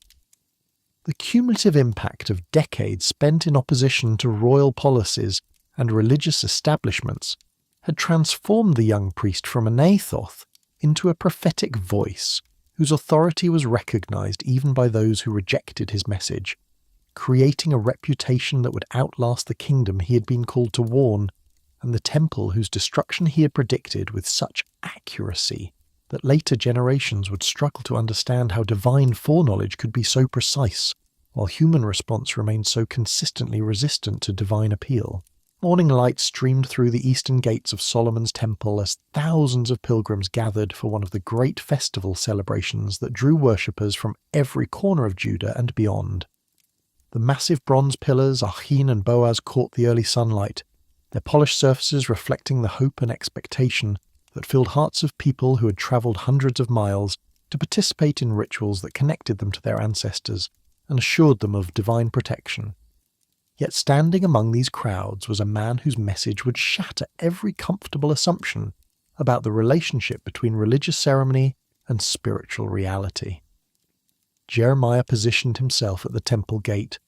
The cumulative impact of decades spent in opposition to royal policies and religious establishments had transformed the young priest from an Anathoth into a prophetic voice whose authority was recognized even by those who rejected his message, creating a reputation that would outlast the kingdom he had been called to warn, and the temple whose destruction he had predicted with such accuracy that later generations would struggle to understand how divine foreknowledge could be so precise, while human response remained so consistently resistant to divine appeal. Morning light streamed through the eastern gates of Solomon's temple as thousands of pilgrims gathered for one of the great festival celebrations that drew worshippers from every corner of Judah and beyond. The massive bronze pillars, Achin and Boaz, caught the early sunlight, their polished surfaces reflecting the hope and expectation that filled hearts of people who had travelled hundreds of miles to participate in rituals that connected them to their ancestors and assured them of divine protection. Yet standing among these crowds was a man whose message would shatter every comfortable assumption about the relationship between religious ceremony and spiritual reality. Jeremiah positioned himself at the temple gate,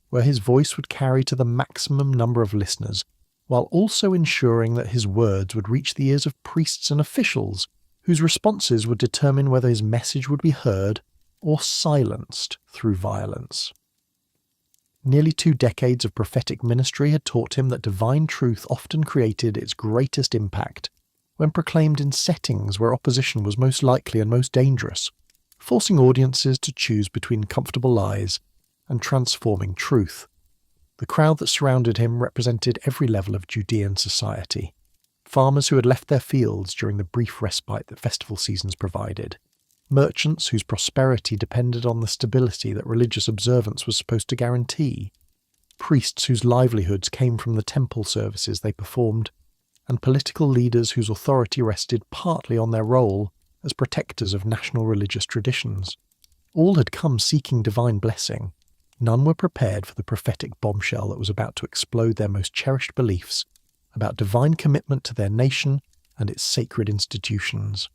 where his voice would carry to the maximum number of listeners, while also ensuring that his words would reach the ears of priests and officials, whose responses would determine whether his message would be heard or silenced through violence. Nearly 2 decades of prophetic ministry had taught him that divine truth often created its greatest impact when proclaimed in settings where opposition was most likely and most dangerous, forcing audiences to choose between comfortable lies and transforming truth. The crowd that surrounded him represented every level of Judean society. Farmers who had left their fields during the brief respite that festival seasons provided, merchants whose prosperity depended on the stability that religious observance was supposed to guarantee, priests whose livelihoods came from the temple services they performed, and political leaders whose authority rested partly on their role as protectors of national religious traditions. All had come seeking divine blessing. None were prepared for the prophetic bombshell that was about to explode their most cherished beliefs about divine commitment to their nation and its sacred institutions.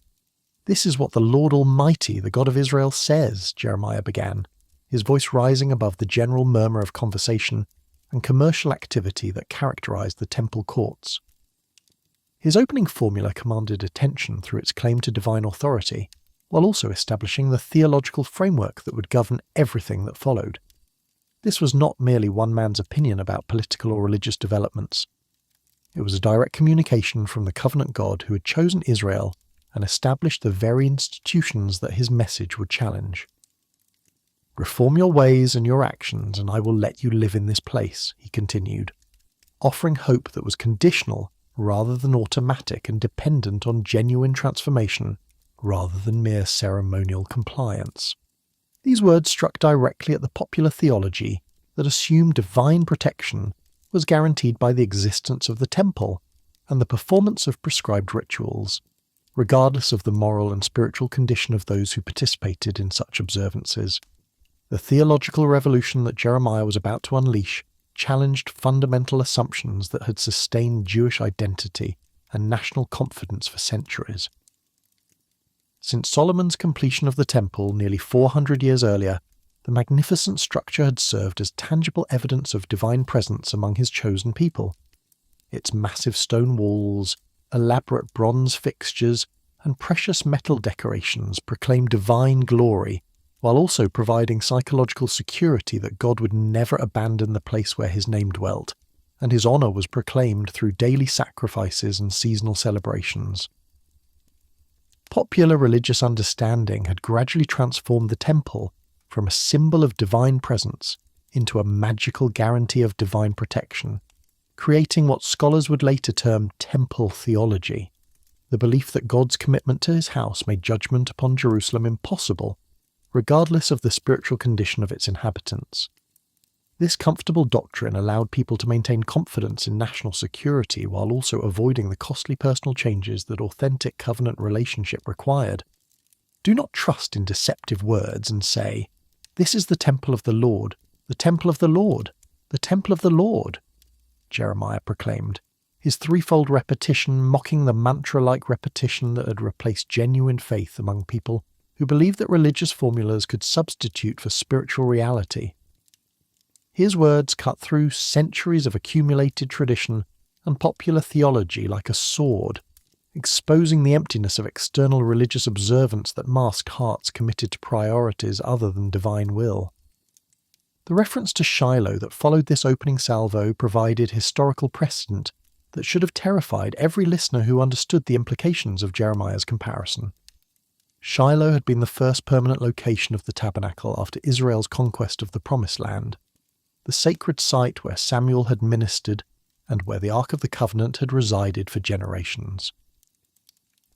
"This is what the Lord Almighty, the God of Israel, says," Jeremiah began, his voice rising above the general murmur of conversation and commercial activity that characterized the temple courts. His opening formula commanded attention through its claim to divine authority, while also establishing the theological framework that would govern everything that followed. This was not merely one man's opinion about political or religious developments. It was a direct communication from the covenant God who had chosen Israel and established the very institutions that his message would challenge. "Reform your ways and your actions, and I will let you live in this place," he continued, offering hope that was conditional rather than automatic and dependent on genuine transformation rather than mere ceremonial compliance. These words struck directly at the popular theology that assumed divine protection was guaranteed by the existence of the temple and the performance of prescribed rituals, regardless of the moral and spiritual condition of those who participated in such observances. The theological revolution that Jeremiah was about to unleash challenged fundamental assumptions that had sustained Jewish identity and national confidence for centuries. Since Solomon's completion of the temple nearly 400 years earlier, the magnificent structure had served as tangible evidence of divine presence among his chosen people. Its massive stone walls, elaborate bronze fixtures, and precious metal decorations proclaimed divine glory, while also providing psychological security that God would never abandon the place where his name dwelt, and his honour was proclaimed through daily sacrifices and seasonal celebrations. Popular religious understanding had gradually transformed the temple from a symbol of divine presence into a magical guarantee of divine protection, creating what scholars would later term temple theology, the belief that God's commitment to his house made judgment upon Jerusalem impossible, regardless of the spiritual condition of its inhabitants. This comfortable doctrine allowed people to maintain confidence in national security while also avoiding the costly personal changes that authentic covenant relationship required. Do not trust in deceptive words and say, "This is the temple of the Lord, the temple of the Lord, the temple of the Lord," Jeremiah proclaimed, his threefold repetition mocking the mantra-like repetition that had replaced genuine faith among people who believed that religious formulas could substitute for spiritual reality. His words cut through centuries of accumulated tradition and popular theology like a sword, exposing the emptiness of external religious observance that masked hearts committed to priorities other than divine will. The reference to Shiloh that followed this opening salvo provided historical precedent that should have terrified every listener who understood the implications of Jeremiah's comparison. Shiloh had been the first permanent location of the tabernacle after Israel's conquest of the Promised Land, the sacred site where Samuel had ministered and where the Ark of the Covenant had resided for generations.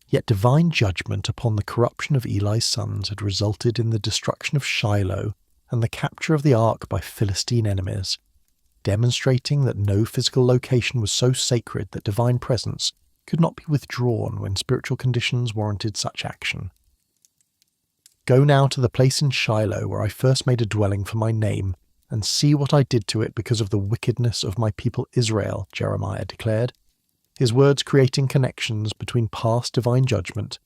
Yet divine judgment upon the corruption of Eli's sons had resulted in the destruction of Shiloh and the capture of the Ark by Philistine enemies, demonstrating that no physical location was so sacred that divine presence could not be withdrawn when spiritual conditions warranted such action. "Go now to the place in Shiloh where I first made a dwelling for my name, and see what I did to it because of the wickedness of my people Israel," Jeremiah declared, his words creating connections between past divine judgment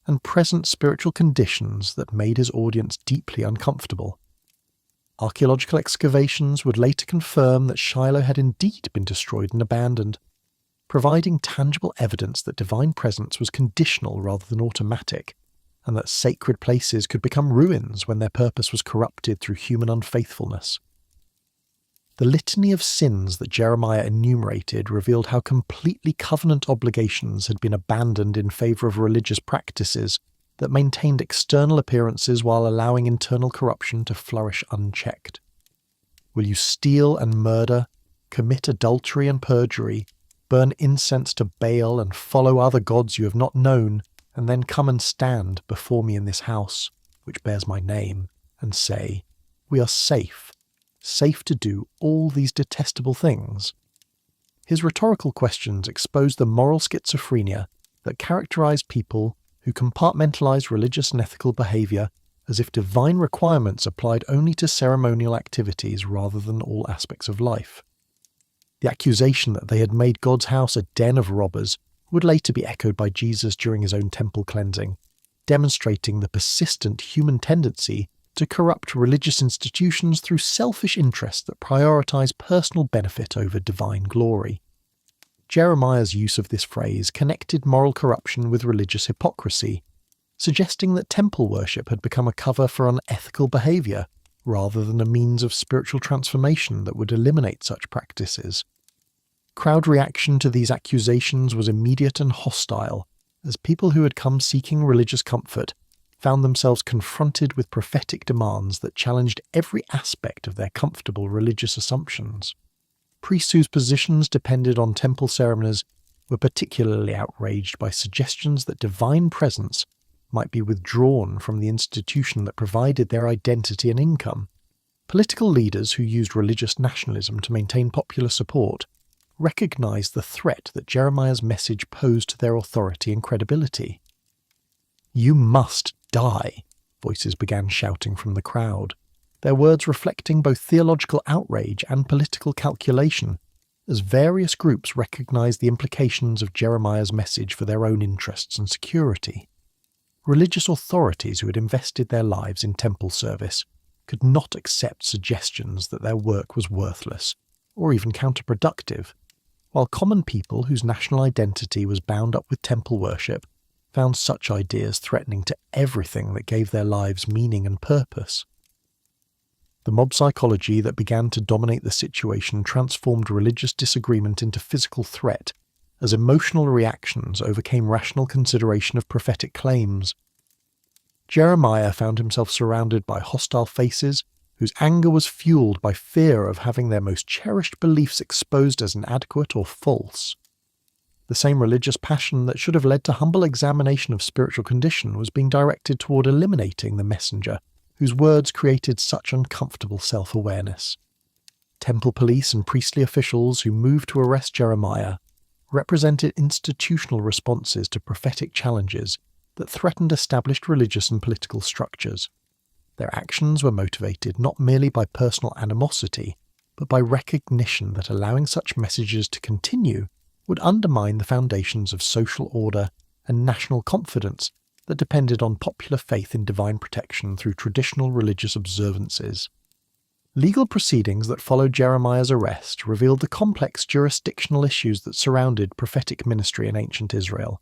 and present spiritual conditions that made his audience deeply uncomfortable. Archaeological excavations would later confirm that Shiloh had indeed been destroyed and abandoned, providing tangible evidence that divine presence was conditional rather than automatic, and that sacred places could become ruins when their purpose was corrupted through human unfaithfulness. The litany of sins that Jeremiah enumerated revealed how completely covenant obligations had been abandoned in favour of religious practices that maintained external appearances while allowing internal corruption to flourish unchecked. Will you steal and murder, commit adultery and perjury, burn incense to Baal and follow other gods you have not known, and then come and stand before me in this house, which bears my name, and say, "We are safe to do all these detestable things"? His rhetorical questions expose the moral schizophrenia that characterized people who compartmentalize religious and ethical behavior as if divine requirements applied only to ceremonial activities rather than all aspects of life. The accusation that they had made God's house a den of robbers would later be echoed by Jesus during his own temple cleansing, demonstrating the persistent human tendency to corrupt religious institutions through selfish interests that prioritize personal benefit over divine glory. Jeremiah's use of this phrase connected moral corruption with religious hypocrisy, suggesting that temple worship had become a cover for unethical behaviour rather than a means of spiritual transformation that would eliminate such practices. Crowd reaction to these accusations was immediate and hostile, as people who had come seeking religious comfort found themselves confronted with prophetic demands that challenged every aspect of their comfortable religious assumptions. Priests whose positions depended on temple ceremonies were particularly outraged by suggestions that divine presence might be withdrawn from the institution that provided their identity and income. Political leaders who used religious nationalism to maintain popular support recognized the threat that Jeremiah's message posed to their authority and credibility. "You must die," voices began shouting from the crowd, their words reflecting both theological outrage and political calculation, as various groups recognized the implications of Jeremiah's message for their own interests and security. Religious authorities who had invested their lives in temple service could not accept suggestions that their work was worthless, or even counterproductive, while common people whose national identity was bound up with temple worship found such ideas threatening to everything that gave their lives meaning and purpose. The mob psychology that began to dominate the situation transformed religious disagreement into physical threat, as emotional reactions overcame rational consideration of prophetic claims. Jeremiah found himself surrounded by hostile faces whose anger was fueled by fear of having their most cherished beliefs exposed as inadequate or false. The same religious passion that should have led to humble examination of spiritual condition was being directed toward eliminating the messenger, whose words created such uncomfortable self-awareness. Temple police and priestly officials who moved to arrest Jeremiah represented institutional responses to prophetic challenges that threatened established religious and political structures. Their actions were motivated not merely by personal animosity, but by recognition that allowing such messages to continue would undermine the foundations of social order and national confidence that depended on popular faith in divine protection through traditional religious observances. Legal proceedings that followed Jeremiah's arrest revealed the complex jurisdictional issues that surrounded prophetic ministry in ancient Israel,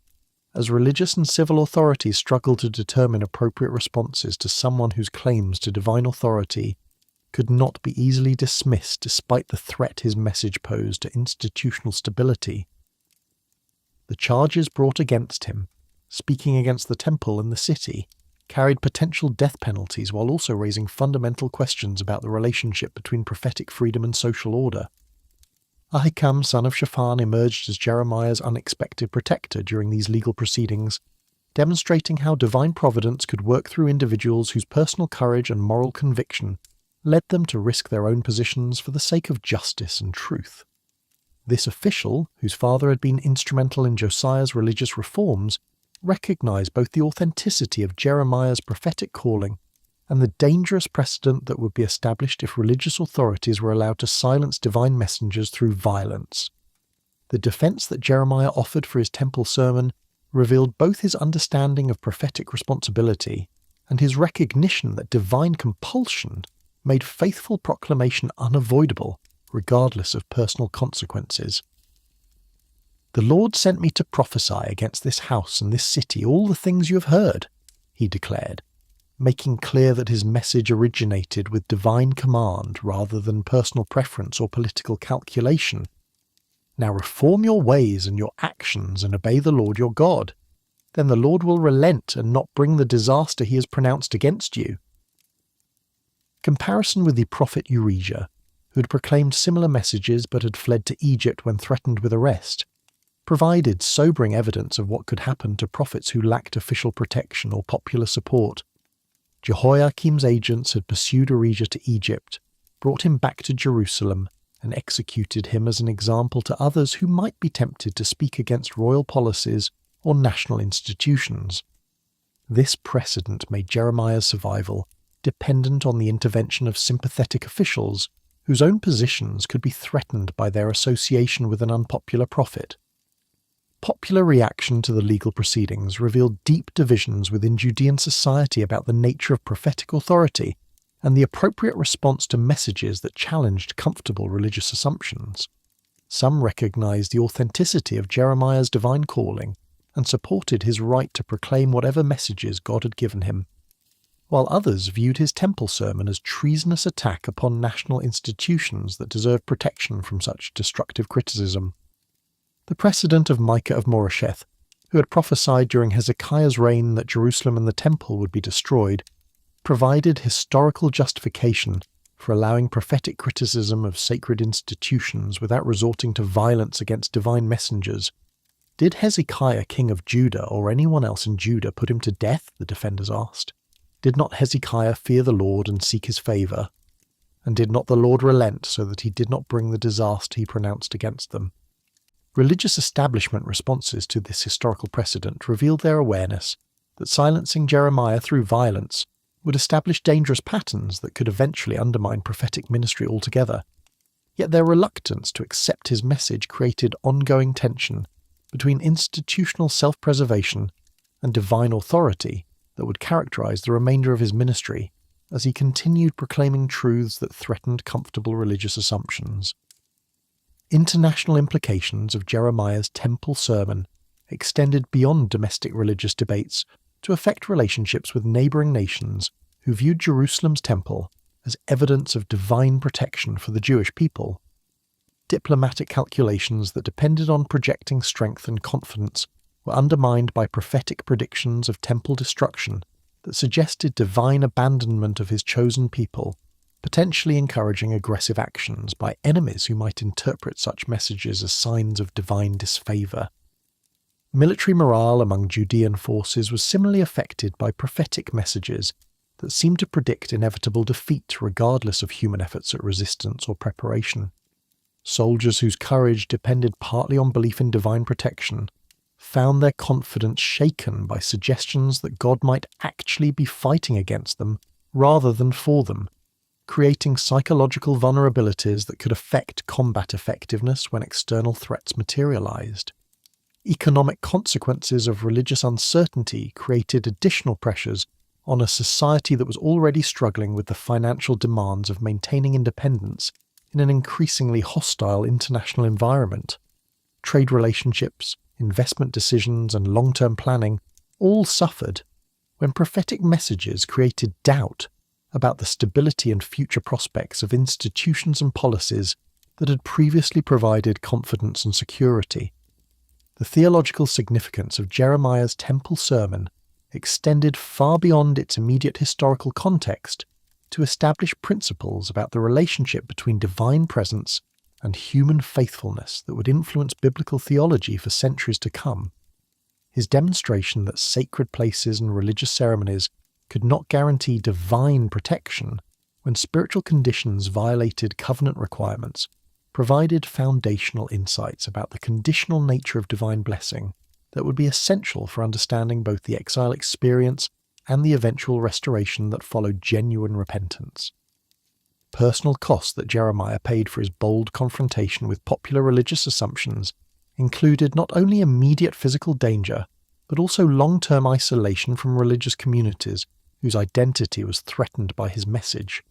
as religious and civil authorities struggled to determine appropriate responses to someone whose claims to divine authority could not be easily dismissed despite the threat his message posed to institutional stability. The charges brought against him, speaking against the temple and the city, carried potential death penalties while also raising fundamental questions about the relationship between prophetic freedom and social order. Ahikam, son of Shaphan, emerged as Jeremiah's unexpected protector during these legal proceedings, demonstrating how divine providence could work through individuals whose personal courage and moral conviction led them to risk their own positions for the sake of justice and truth. This official, whose father had been instrumental in Josiah's religious reforms, recognized both the authenticity of Jeremiah's prophetic calling and the dangerous precedent that would be established if religious authorities were allowed to silence divine messengers through violence. The defense that Jeremiah offered for his temple sermon revealed both his understanding of prophetic responsibility and his recognition that divine compulsion made faithful proclamation unavoidable, regardless of personal consequences. "The Lord sent me to prophesy against this house and this city all the things you have heard," he declared, making clear that his message originated with divine command rather than personal preference or political calculation. "Now reform your ways and your actions and obey the Lord your God. Then the Lord will relent and not bring the disaster he has pronounced against you." Comparison with the prophet Urijah, who had proclaimed similar messages but had fled to Egypt when threatened with arrest, provided sobering evidence of what could happen to prophets who lacked official protection or popular support. Jehoiakim's agents had pursued Urijah to Egypt, brought him back to Jerusalem, and executed him as an example to others who might be tempted to speak against royal policies or national institutions. This precedent made Jeremiah's survival dependent on the intervention of sympathetic officials whose own positions could be threatened by their association with an unpopular prophet. Popular reaction to the legal proceedings revealed deep divisions within Judean society about the nature of prophetic authority and the appropriate response to messages that challenged comfortable religious assumptions. Some recognized the authenticity of Jeremiah's divine calling and supported his right to proclaim whatever messages God had given him, while others viewed his temple sermon as treasonous attack upon national institutions that deserved protection from such destructive criticism. The precedent of Micah of Moresheth, who had prophesied during Hezekiah's reign that Jerusalem and the temple would be destroyed, provided historical justification for allowing prophetic criticism of sacred institutions without resorting to violence against divine messengers. Did Hezekiah, king of Judah, or anyone else in Judah put him to death? The defenders asked. Did not Hezekiah fear the Lord and seek his favour? And did not the Lord relent so that he did not bring the disaster he pronounced against them? Religious establishment responses to this historical precedent revealed their awareness that silencing Jeremiah through violence would establish dangerous patterns that could eventually undermine prophetic ministry altogether. Yet their reluctance to accept his message created ongoing tension between institutional self-preservation and divine authority that would characterize the remainder of his ministry as he continued proclaiming truths that threatened comfortable religious assumptions. International implications of Jeremiah's temple sermon extended beyond domestic religious debates to affect relationships with neighbouring nations who viewed Jerusalem's temple as evidence of divine protection for the Jewish people. Diplomatic calculations that depended on projecting strength and confidence were undermined by prophetic predictions of temple destruction that suggested divine abandonment of his chosen people, potentially encouraging aggressive actions by enemies who might interpret such messages as signs of divine disfavour. Military morale among Judean forces was similarly affected by prophetic messages that seemed to predict inevitable defeat regardless of human efforts at resistance or preparation. Soldiers whose courage depended partly on belief in divine protection found their confidence shaken by suggestions that God might actually be fighting against them rather than for them, creating psychological vulnerabilities that could affect combat effectiveness when external threats materialized. Economic consequences of religious uncertainty created additional pressures on a society that was already struggling with the financial demands of maintaining independence in an increasingly hostile international environment. Trade relationships, investment decisions, and long-term planning all suffered when prophetic messages created doubt about the stability and future prospects of institutions and policies that had previously provided confidence and security. The theological significance of Jeremiah's temple sermon extended far beyond its immediate historical context to establish principles about the relationship between divine presence and human faithfulness that would influence biblical theology for centuries to come. His demonstration that sacred places and religious ceremonies could not guarantee divine protection when spiritual conditions violated covenant requirements provided foundational insights about the conditional nature of divine blessing that would be essential for understanding both the exile experience and the eventual restoration that followed genuine repentance. Personal cost that Jeremiah paid for his bold confrontation with popular religious assumptions included not only immediate physical danger, but also long-term isolation from religious communities whose identity was threatened by his message.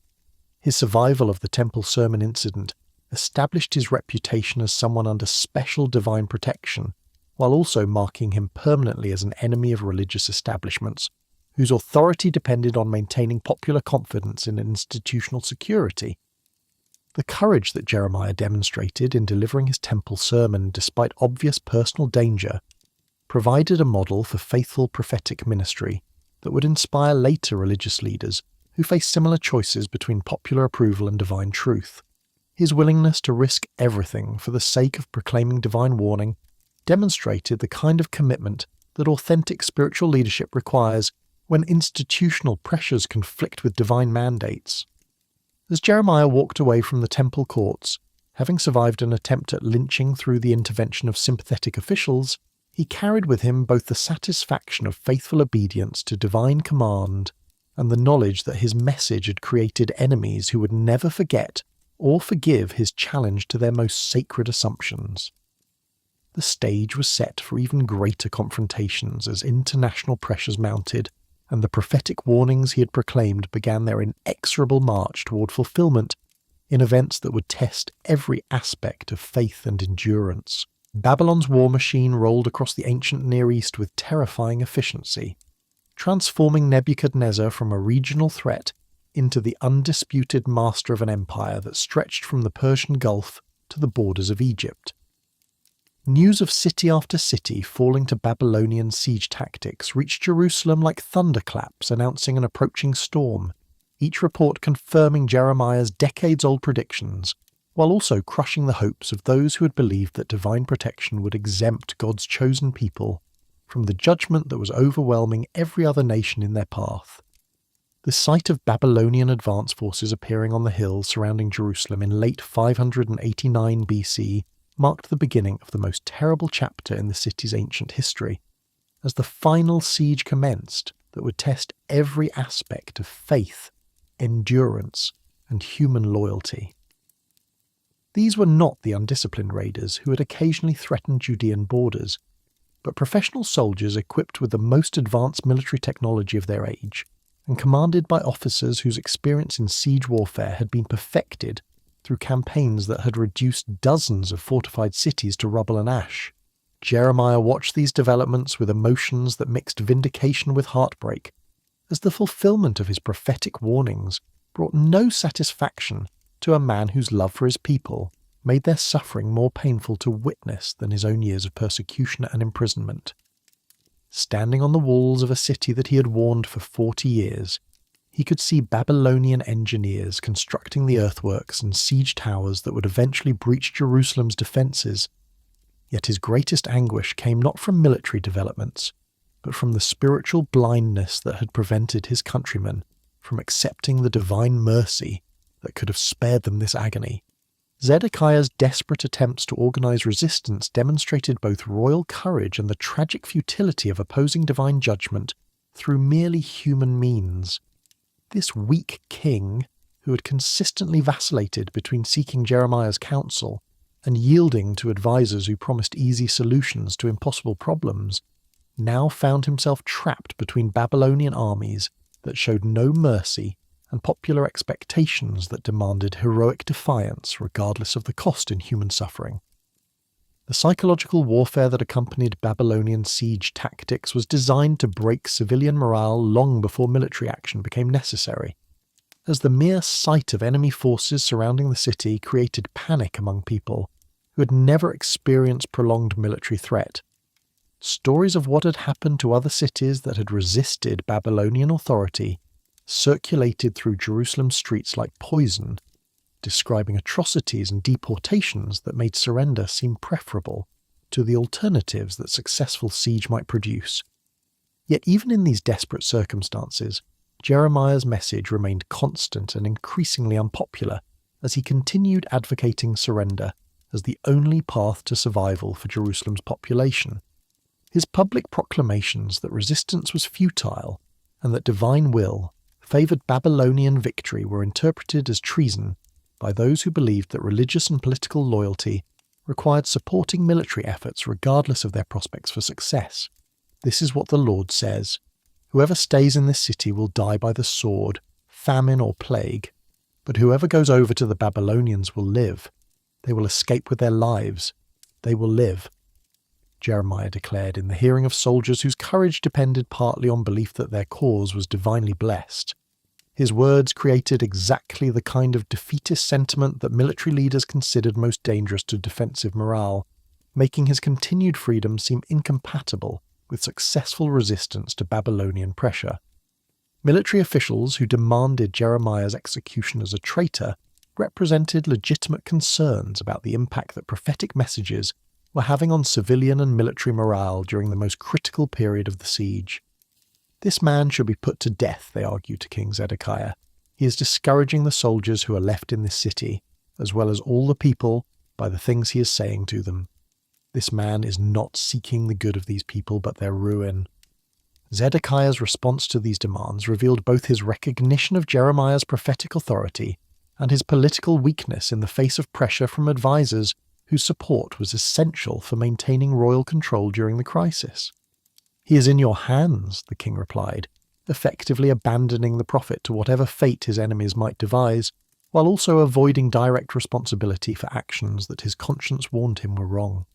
His survival of the temple sermon incident established his reputation as someone under special divine protection, while also marking him permanently as an enemy of religious establishments, whose authority depended on maintaining popular confidence in institutional security. The courage that Jeremiah demonstrated in delivering his temple sermon despite obvious personal danger provided a model for faithful prophetic ministry that would inspire later religious leaders who faced similar choices between popular approval and divine truth. His willingness to risk everything for the sake of proclaiming divine warning demonstrated the kind of commitment that authentic spiritual leadership requires when institutional pressures conflict with divine mandates. As Jeremiah walked away from the temple courts, having survived an attempt at lynching through the intervention of sympathetic officials, he carried with him both the satisfaction of faithful obedience to divine command and the knowledge that his message had created enemies who would never forget or forgive his challenge to their most sacred assumptions. The stage was set for even greater confrontations as international pressures mounted, and the prophetic warnings he had proclaimed began their inexorable march toward fulfillment in events that would test every aspect of faith and endurance. Babylon's war machine rolled across the ancient Near East with terrifying efficiency, transforming Nebuchadnezzar from a regional threat into the undisputed master of an empire that stretched from the Persian Gulf to the borders of Egypt. News of city after city falling to Babylonian siege tactics reached Jerusalem like thunderclaps announcing an approaching storm, each report confirming Jeremiah's decades-old predictions, while also crushing the hopes of those who had believed that divine protection would exempt God's chosen people from the judgment that was overwhelming every other nation in their path. The sight of Babylonian advance forces appearing on the hills surrounding Jerusalem in late 589 BC marked the beginning of the most terrible chapter in the city's ancient history, as the final siege commenced that would test every aspect of faith, endurance, and human loyalty. These were not the undisciplined raiders who had occasionally threatened Judean borders, but professional soldiers equipped with the most advanced military technology of their age, and commanded by officers whose experience in siege warfare had been perfected through campaigns that had reduced dozens of fortified cities to rubble and ash. Jeremiah watched these developments with emotions that mixed vindication with heartbreak, as the fulfillment of his prophetic warnings brought no satisfaction to a man whose love for his people made their suffering more painful to witness than his own years of persecution and imprisonment. Standing on the walls of a city that he had warned for 40 years, he could see Babylonian engineers constructing the earthworks and siege towers that would eventually breach Jerusalem's defences. Yet his greatest anguish came not from military developments, but from the spiritual blindness that had prevented his countrymen from accepting the divine mercy that could have spared them this agony. Zedekiah's desperate attempts to organize resistance demonstrated both royal courage and the tragic futility of opposing divine judgment through merely human means. This weak king, who had consistently vacillated between seeking Jeremiah's counsel and yielding to advisors who promised easy solutions to impossible problems, now found himself trapped between Babylonian armies that showed no mercy and popular expectations that demanded heroic defiance regardless of the cost in human suffering. The psychological warfare that accompanied Babylonian siege tactics was designed to break civilian morale long before military action became necessary, as the mere sight of enemy forces surrounding the city created panic among people who had never experienced prolonged military threat. Stories of what had happened to other cities that had resisted Babylonian authority circulated through Jerusalem's streets like poison, describing atrocities and deportations that made surrender seem preferable to the alternatives that successful siege might produce. Yet even in these desperate circumstances, Jeremiah's message remained constant and increasingly unpopular as he continued advocating surrender as the only path to survival for Jerusalem's population. His public proclamations that resistance was futile and that divine will favoured Babylonian victory were interpreted as treason by those who believed that religious and political loyalty required supporting military efforts regardless of their prospects for success. This is what the Lord says: "Whoever stays in this city will die by the sword, famine or plague, but whoever goes over to the Babylonians will live. They will escape with their lives. They will live." Jeremiah declared in the hearing of soldiers whose courage depended partly on belief that their cause was divinely blessed. His words created exactly the kind of defeatist sentiment that military leaders considered most dangerous to defensive morale, making his continued freedom seem incompatible with successful resistance to Babylonian pressure. Military officials who demanded Jeremiah's execution as a traitor represented legitimate concerns about the impact that prophetic messages were having on civilian and military morale during the most critical period of the siege. "This man should be put to death," they argued to King Zedekiah. "He is discouraging the soldiers who are left in this city, as well as all the people, by the things he is saying to them. This man is not seeking the good of these people, but their ruin." Zedekiah's response to these demands revealed both his recognition of Jeremiah's prophetic authority and his political weakness in the face of pressure from advisors whose support was essential for maintaining royal control during the crisis. "He is in your hands," the king replied, effectively abandoning the prophet to whatever fate his enemies might devise, while also avoiding direct responsibility for actions that his conscience warned him were wrong.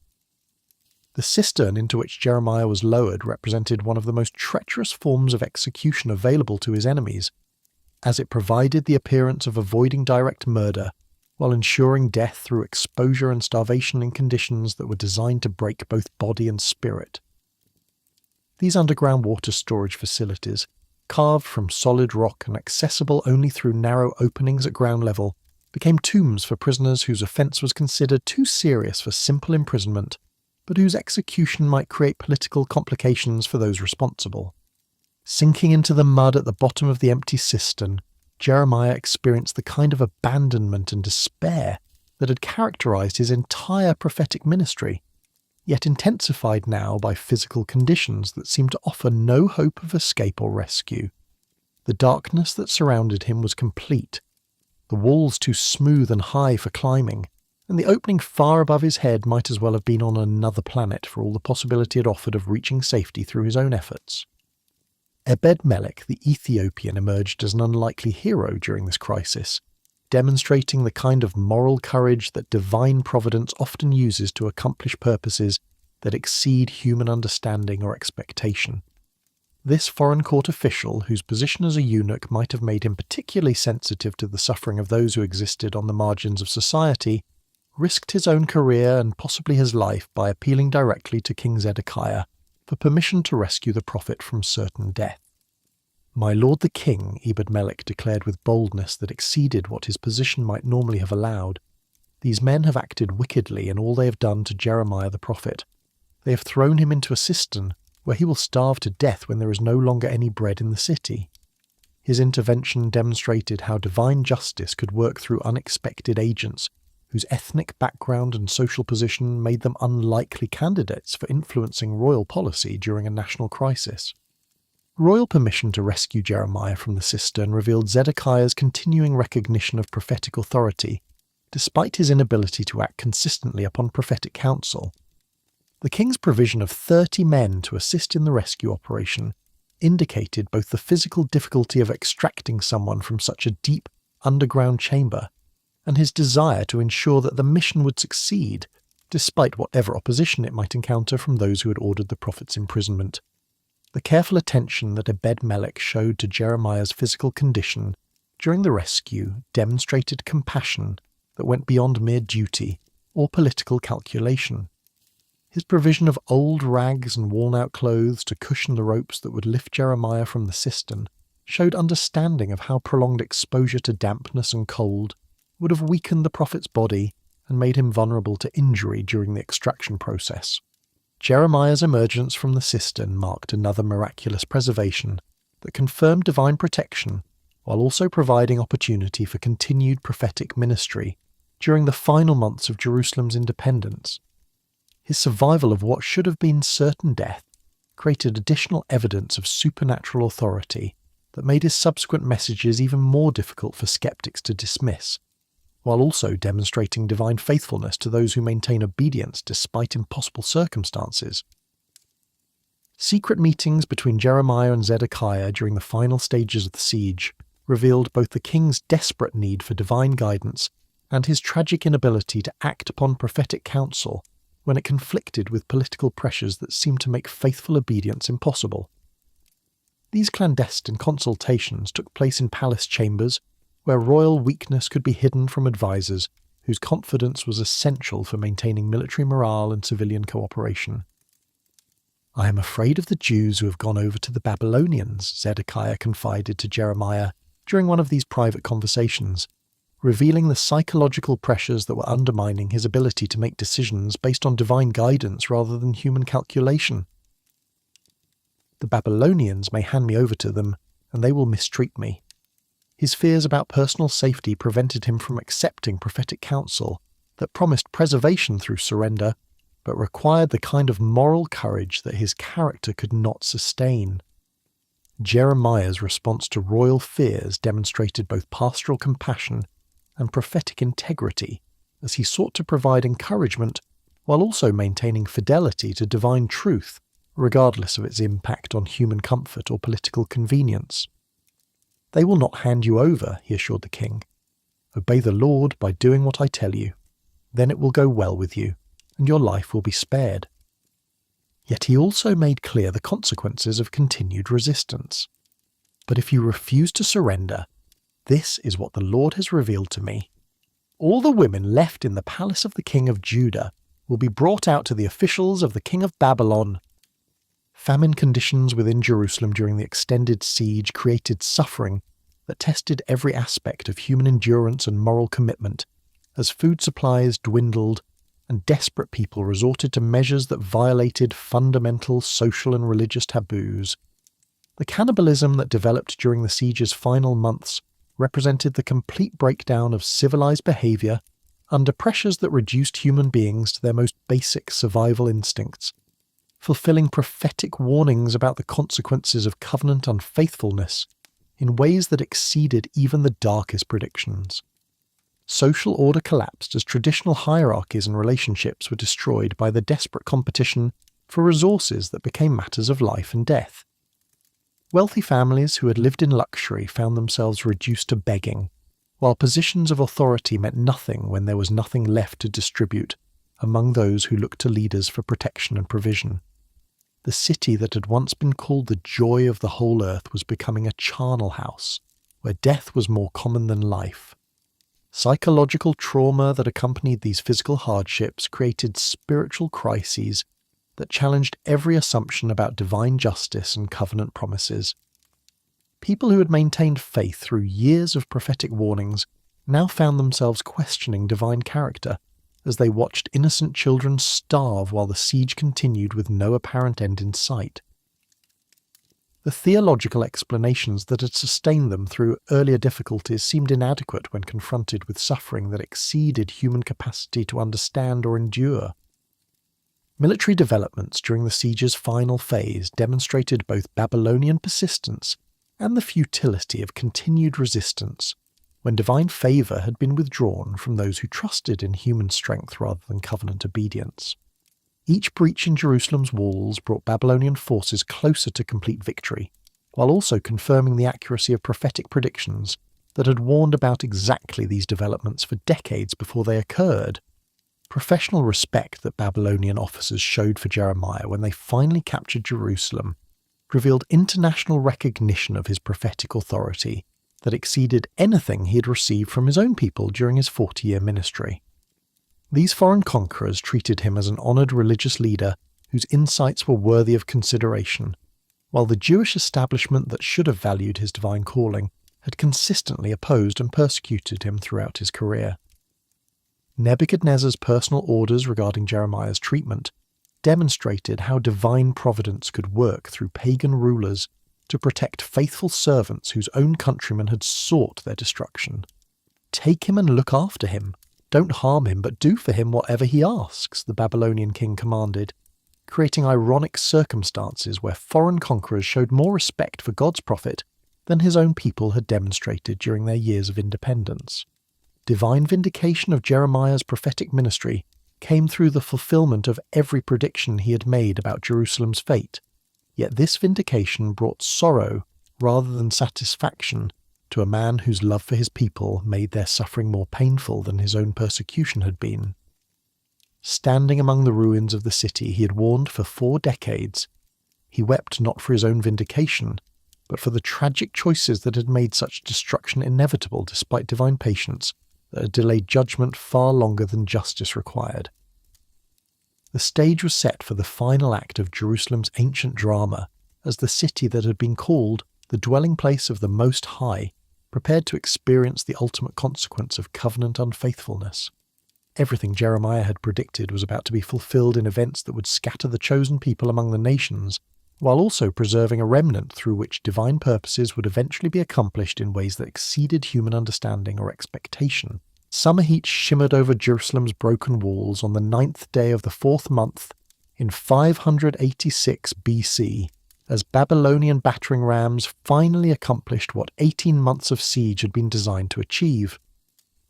The cistern into which Jeremiah was lowered represented one of the most treacherous forms of execution available to his enemies, as it provided the appearance of avoiding direct murder while ensuring death through exposure and starvation in conditions that were designed to break both body and spirit. These underground water storage facilities, carved from solid rock and accessible only through narrow openings at ground level, became tombs for prisoners whose offence was considered too serious for simple imprisonment, but whose execution might create political complications for those responsible. Sinking into the mud at the bottom of the empty cistern, Jeremiah experienced the kind of abandonment and despair that had characterized his entire prophetic ministry, yet intensified now by physical conditions that seemed to offer no hope of escape or rescue. The darkness that surrounded him was complete, the walls too smooth and high for climbing, and the opening far above his head might as well have been on another planet for all the possibility it offered of reaching safety through his own efforts. Ebed-Melech the Ethiopian emerged as an unlikely hero during this crisis, demonstrating the kind of moral courage that divine providence often uses to accomplish purposes that exceed human understanding or expectation. This foreign court official, whose position as a eunuch might have made him particularly sensitive to the suffering of those who existed on the margins of society, risked his own career and possibly his life by appealing directly to King Zedekiah for permission to rescue the prophet from certain death. "My lord the king," Ebed-Melech declared with boldness that exceeded what his position might normally have allowed, "these men have acted wickedly in all they have done to Jeremiah the prophet. They have thrown him into a cistern, where he will starve to death when there is no longer any bread in the city." His intervention demonstrated how divine justice could work through unexpected agents whose ethnic background and social position made them unlikely candidates for influencing royal policy during a national crisis. Royal permission to rescue Jeremiah from the cistern revealed Zedekiah's continuing recognition of prophetic authority, despite his inability to act consistently upon prophetic counsel. The king's provision of 30 men to assist in the rescue operation indicated both the physical difficulty of extracting someone from such a deep, underground chamber, and his desire to ensure that the mission would succeed, despite whatever opposition it might encounter from those who had ordered the prophet's imprisonment. The careful attention that Ebed-Melech showed to Jeremiah's physical condition during the rescue demonstrated compassion that went beyond mere duty or political calculation. His provision of old rags and worn-out clothes to cushion the ropes that would lift Jeremiah from the cistern showed understanding of how prolonged exposure to dampness and cold would have weakened the prophet's body and made him vulnerable to injury during the extraction process. Jeremiah's emergence from the cistern marked another miraculous preservation that confirmed divine protection while also providing opportunity for continued prophetic ministry during the final months of Jerusalem's independence. His survival of what should have been certain death created additional evidence of supernatural authority that made his subsequent messages even more difficult for skeptics to dismiss, while also demonstrating divine faithfulness to those who maintain obedience despite impossible circumstances. Secret meetings between Jeremiah and Zedekiah during the final stages of the siege revealed both the king's desperate need for divine guidance and his tragic inability to act upon prophetic counsel when it conflicted with political pressures that seemed to make faithful obedience impossible. These clandestine consultations took place in palace chambers, where royal weakness could be hidden from advisers whose confidence was essential for maintaining military morale and civilian cooperation. "I am afraid of the Jews who have gone over to the Babylonians," Zedekiah confided to Jeremiah during one of these private conversations, revealing the psychological pressures that were undermining his ability to make decisions based on divine guidance rather than human calculation. "The Babylonians may hand me over to them, and they will mistreat me." His fears about personal safety prevented him from accepting prophetic counsel that promised preservation through surrender, but required the kind of moral courage that his character could not sustain. Jeremiah's response to royal fears demonstrated both pastoral compassion and prophetic integrity as he sought to provide encouragement while also maintaining fidelity to divine truth, regardless of its impact on human comfort or political convenience. "They will not hand you over," he assured the king. "Obey the Lord by doing what I tell you. Then it will go well with you, and your life will be spared." Yet he also made clear the consequences of continued resistance. "But if you refuse to surrender, this is what the Lord has revealed to me. All the women left in the palace of the king of Judah will be brought out to the officials of the king of Babylon." Famine conditions within Jerusalem during the extended siege created suffering that tested every aspect of human endurance and moral commitment, as food supplies dwindled and desperate people resorted to measures that violated fundamental social and religious taboos. The cannibalism that developed during the siege's final months represented the complete breakdown of civilized behavior under pressures that reduced human beings to their most basic survival instincts, fulfilling prophetic warnings about the consequences of covenant unfaithfulness in ways that exceeded even the darkest predictions. Social order collapsed as traditional hierarchies and relationships were destroyed by the desperate competition for resources that became matters of life and death. Wealthy families who had lived in luxury found themselves reduced to begging, while positions of authority meant nothing when there was nothing left to distribute, among those who looked to leaders for protection and provision. The city that had once been called the joy of the whole earth was becoming a charnel house, where death was more common than life. Psychological trauma that accompanied these physical hardships created spiritual crises that challenged every assumption about divine justice and covenant promises. People who had maintained faith through years of prophetic warnings now found themselves questioning divine character as they watched innocent children starve while the siege continued with no apparent end in sight. The theological explanations that had sustained them through earlier difficulties seemed inadequate when confronted with suffering that exceeded human capacity to understand or endure. Military developments during the siege's final phase demonstrated both Babylonian persistence and the futility of continued resistance when divine favour had been withdrawn from those who trusted in human strength rather than covenant obedience. Each breach in Jerusalem's walls brought Babylonian forces closer to complete victory, while also confirming the accuracy of prophetic predictions that had warned about exactly these developments for decades before they occurred. Professional respect that Babylonian officers showed for Jeremiah when they finally captured Jerusalem revealed international recognition of his prophetic authority that exceeded anything he had received from his own people during his 40-year ministry. These foreign conquerors treated him as an honoured religious leader whose insights were worthy of consideration, while the Jewish establishment that should have valued his divine calling had consistently opposed and persecuted him throughout his career. Nebuchadnezzar's personal orders regarding Jeremiah's treatment demonstrated how divine providence could work through pagan rulers to protect faithful servants whose own countrymen had sought their destruction. "Take him and look after him. Don't harm him, but do for him whatever he asks," the Babylonian king commanded, creating ironic circumstances where foreign conquerors showed more respect for God's prophet than his own people had demonstrated during their years of independence. Divine vindication of Jeremiah's prophetic ministry came through the fulfillment of every prediction he had made about Jerusalem's fate, yet this vindication brought sorrow rather than satisfaction to a man whose love for his people made their suffering more painful than his own persecution had been. Standing among the ruins of the city he had warned for 4 decades, he wept not for his own vindication, but for the tragic choices that had made such destruction inevitable despite divine patience that had delayed judgment far longer than justice required. The stage was set for the final act of Jerusalem's ancient drama as the city that had been called the dwelling place of the Most High prepared to experience the ultimate consequence of covenant unfaithfulness. Everything Jeremiah had predicted was about to be fulfilled in events that would scatter the chosen people among the nations, while also preserving a remnant through which divine purposes would eventually be accomplished in ways that exceeded human understanding or expectation. Summer heat shimmered over Jerusalem's broken walls on the 9th day of the 4th month in 586 BC, as Babylonian battering rams finally accomplished what 18 months of siege had been designed to achieve.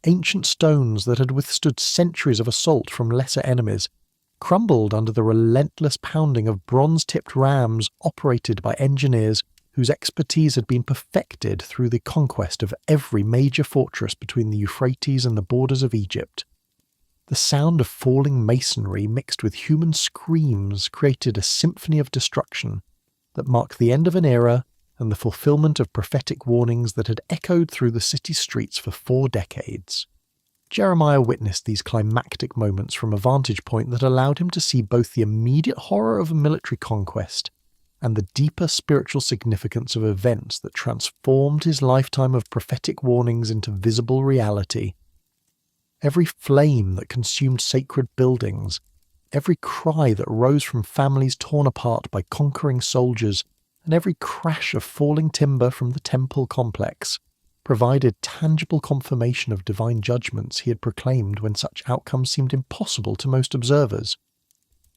Ancient stones that had withstood centuries of assault from lesser enemies crumbled under the relentless pounding of bronze-tipped rams operated by engineers whose expertise had been perfected through the conquest of every major fortress between the Euphrates and the borders of Egypt. The sound of falling masonry mixed with human screams created a symphony of destruction that marked the end of an era and the fulfillment of prophetic warnings that had echoed through the city streets for 4 decades. Jeremiah witnessed these climactic moments from a vantage point that allowed him to see both the immediate horror of a military conquest and the deeper spiritual significance of events that transformed his lifetime of prophetic warnings into visible reality. Every flame that consumed sacred buildings, every cry that rose from families torn apart by conquering soldiers, and every crash of falling timber from the temple complex provided tangible confirmation of divine judgments he had proclaimed when such outcomes seemed impossible to most observers.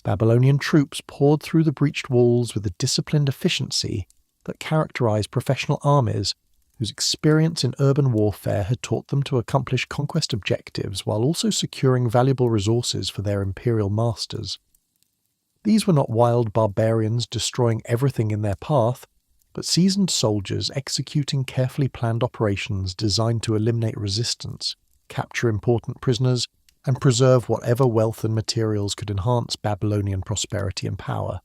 Babylonian troops poured through the breached walls with the disciplined efficiency that characterized professional armies whose experience in urban warfare had taught them to accomplish conquest objectives while also securing valuable resources for their imperial masters. These were not wild barbarians destroying everything in their path, but seasoned soldiers executing carefully planned operations designed to eliminate resistance, capture important prisoners, and preserve whatever wealth and materials could enhance Babylonian prosperity and power.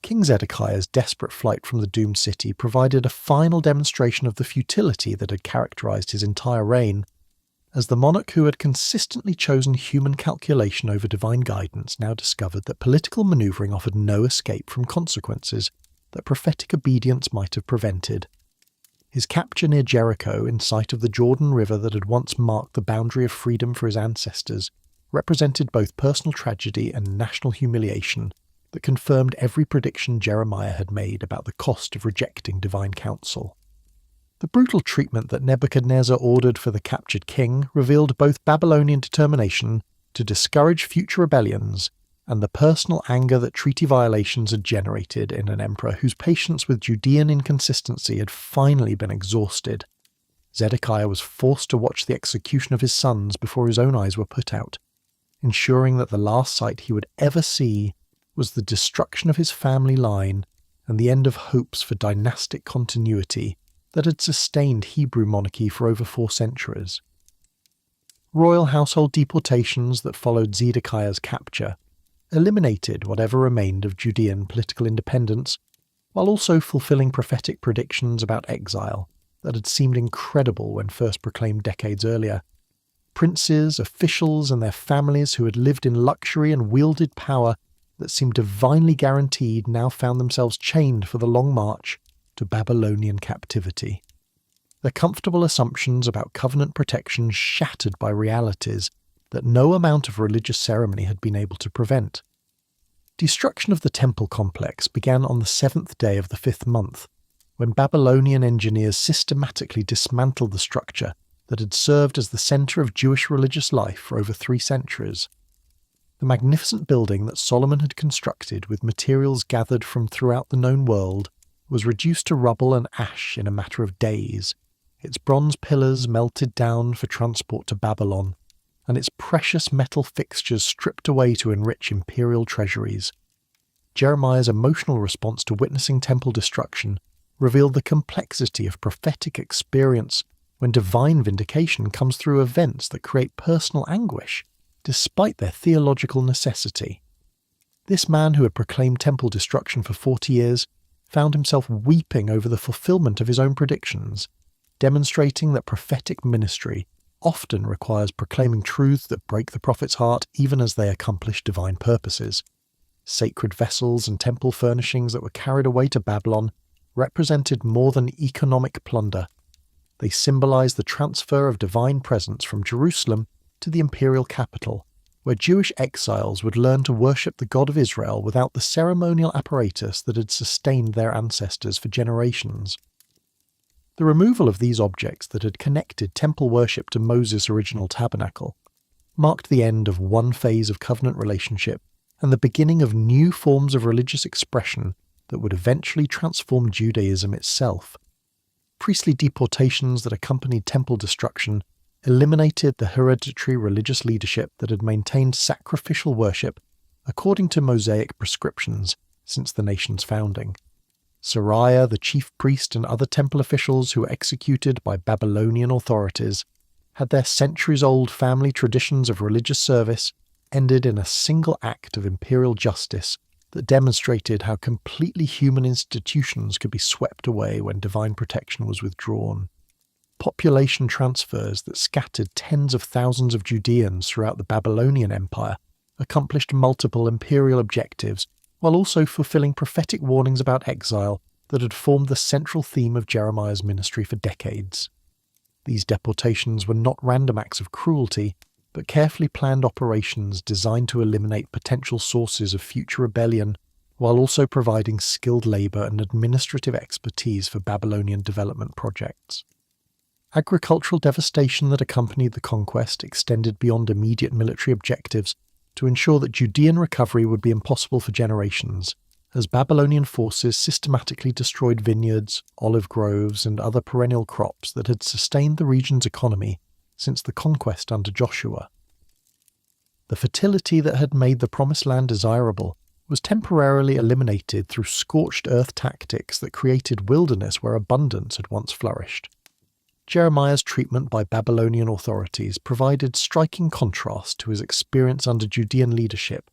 King Zedekiah's desperate flight from the doomed city provided a final demonstration of the futility that had characterized his entire reign, as the monarch who had consistently chosen human calculation over divine guidance now discovered that political maneuvering offered no escape from consequences that prophetic obedience might have prevented. His capture near Jericho, in sight of the Jordan River that had once marked the boundary of freedom for his ancestors, represented both personal tragedy and national humiliation that confirmed every prediction Jeremiah had made about the cost of rejecting divine counsel. The brutal treatment that Nebuchadnezzar ordered for the captured king revealed both Babylonian determination to discourage future rebellions and the personal anger that treaty violations had generated in an emperor whose patience with Judean inconsistency had finally been exhausted. Zedekiah was forced to watch the execution of his sons before his own eyes were put out, ensuring that the last sight he would ever see was the destruction of his family line and the end of hopes for dynastic continuity that had sustained Hebrew monarchy for over 4 centuries. Royal household deportations that followed Zedekiah's capture eliminated whatever remained of Judean political independence, while also fulfilling prophetic predictions about exile that had seemed incredible when first proclaimed decades earlier. Princes, officials, and their families who had lived in luxury and wielded power that seemed divinely guaranteed now found themselves chained for the long march to Babylonian captivity. Their comfortable assumptions about covenant protection shattered by realities that no amount of religious ceremony had been able to prevent. Destruction of the temple complex began on the 7th day of the 5th month, when Babylonian engineers systematically dismantled the structure that had served as the centre of Jewish religious life for over 3 centuries. The magnificent building that Solomon had constructed with materials gathered from throughout the known world was reduced to rubble and ash in a matter of days, its bronze pillars melted down for transport to Babylon, and its precious metal fixtures stripped away to enrich imperial treasuries. Jeremiah's emotional response to witnessing temple destruction revealed the complexity of prophetic experience when divine vindication comes through events that create personal anguish, despite their theological necessity. This man who had proclaimed temple destruction for 40 years found himself weeping over the fulfillment of his own predictions, demonstrating that prophetic ministry often requires proclaiming truths that break the prophet's heart even as they accomplish divine purposes. Sacred vessels and temple furnishings that were carried away to Babylon represented more than economic plunder. They symbolized the transfer of divine presence from Jerusalem to the imperial capital, where Jewish exiles would learn to worship the God of Israel without the ceremonial apparatus that had sustained their ancestors for generations. The removal of these objects that had connected temple worship to Moses' original tabernacle marked the end of one phase of covenant relationship and the beginning of new forms of religious expression that would eventually transform Judaism itself. Priestly deportations that accompanied temple destruction eliminated the hereditary religious leadership that had maintained sacrificial worship according to Mosaic prescriptions since the nation's founding. Sariah, the chief priest, and other temple officials who were executed by Babylonian authorities had their centuries-old family traditions of religious service ended in a single act of imperial justice that demonstrated how completely human institutions could be swept away when divine protection was withdrawn. Population transfers that scattered tens of thousands of Judeans throughout the Babylonian Empire accomplished multiple imperial objectives while also fulfilling prophetic warnings about exile that had formed the central theme of Jeremiah's ministry for decades. These deportations were not random acts of cruelty, but carefully planned operations designed to eliminate potential sources of future rebellion, while also providing skilled labour and administrative expertise for Babylonian development projects. Agricultural devastation that accompanied the conquest extended beyond immediate military objectives to ensure that Judean recovery would be impossible for generations, as Babylonian forces systematically destroyed vineyards, olive groves, and other perennial crops that had sustained the region's economy since the conquest under Joshua. The fertility that had made the Promised Land desirable was temporarily eliminated through scorched earth tactics that created wilderness where abundance had once flourished. Jeremiah's treatment by Babylonian authorities provided striking contrast to his experience under Judean leadership,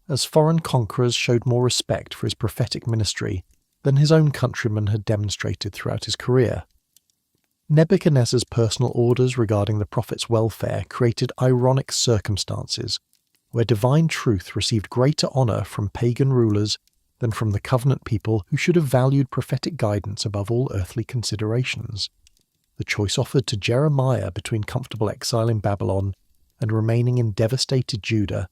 as foreign conquerors showed more respect for his prophetic ministry than his own countrymen had demonstrated throughout his career. Nebuchadnezzar's personal orders regarding the prophet's welfare created ironic circumstances where divine truth received greater honour from pagan rulers than from the covenant people who should have valued prophetic guidance above all earthly considerations. The choice offered to Jeremiah between comfortable exile in Babylon and remaining in devastated Judah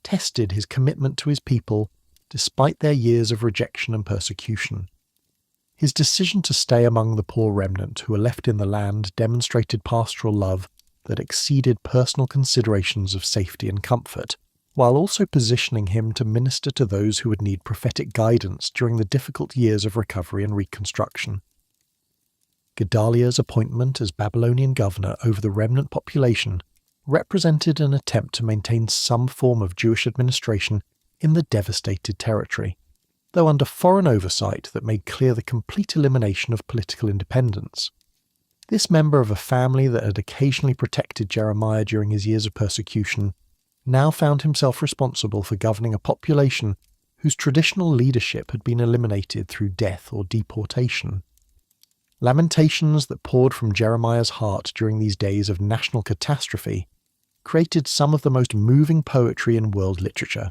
tested his commitment to his people despite their years of rejection and persecution. His decision to stay among the poor remnant who were left in the land demonstrated pastoral love that exceeded personal considerations of safety and comfort, while also positioning him to minister to those who would need prophetic guidance during the difficult years of recovery and reconstruction. Gedaliah's appointment as Babylonian governor over the remnant population represented an attempt to maintain some form of Jewish administration in the devastated territory, though under foreign oversight that made clear the complete elimination of political independence. This member of a family that had occasionally protected Jeremiah during his years of persecution now found himself responsible for governing a population whose traditional leadership had been eliminated through death or deportation. Lamentations that poured from Jeremiah's heart during these days of national catastrophe created some of the most moving poetry in world literature,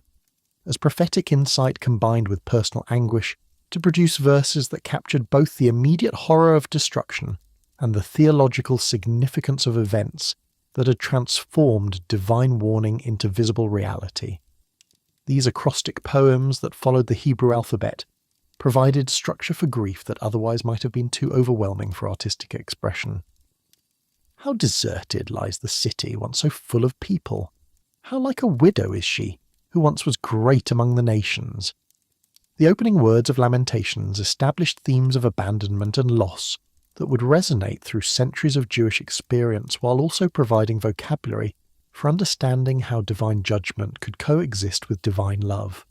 as prophetic insight combined with personal anguish to produce verses that captured both the immediate horror of destruction and the theological significance of events that had transformed divine warning into visible reality. These acrostic poems that followed the Hebrew alphabet provided structure for grief that otherwise might have been too overwhelming for artistic expression. How deserted lies the city once so full of people. How like a widow is she, who once was great among the nations. The opening words of Lamentations established themes of abandonment and loss that would resonate through centuries of Jewish experience while also providing vocabulary for understanding how divine judgment could coexist with divine love.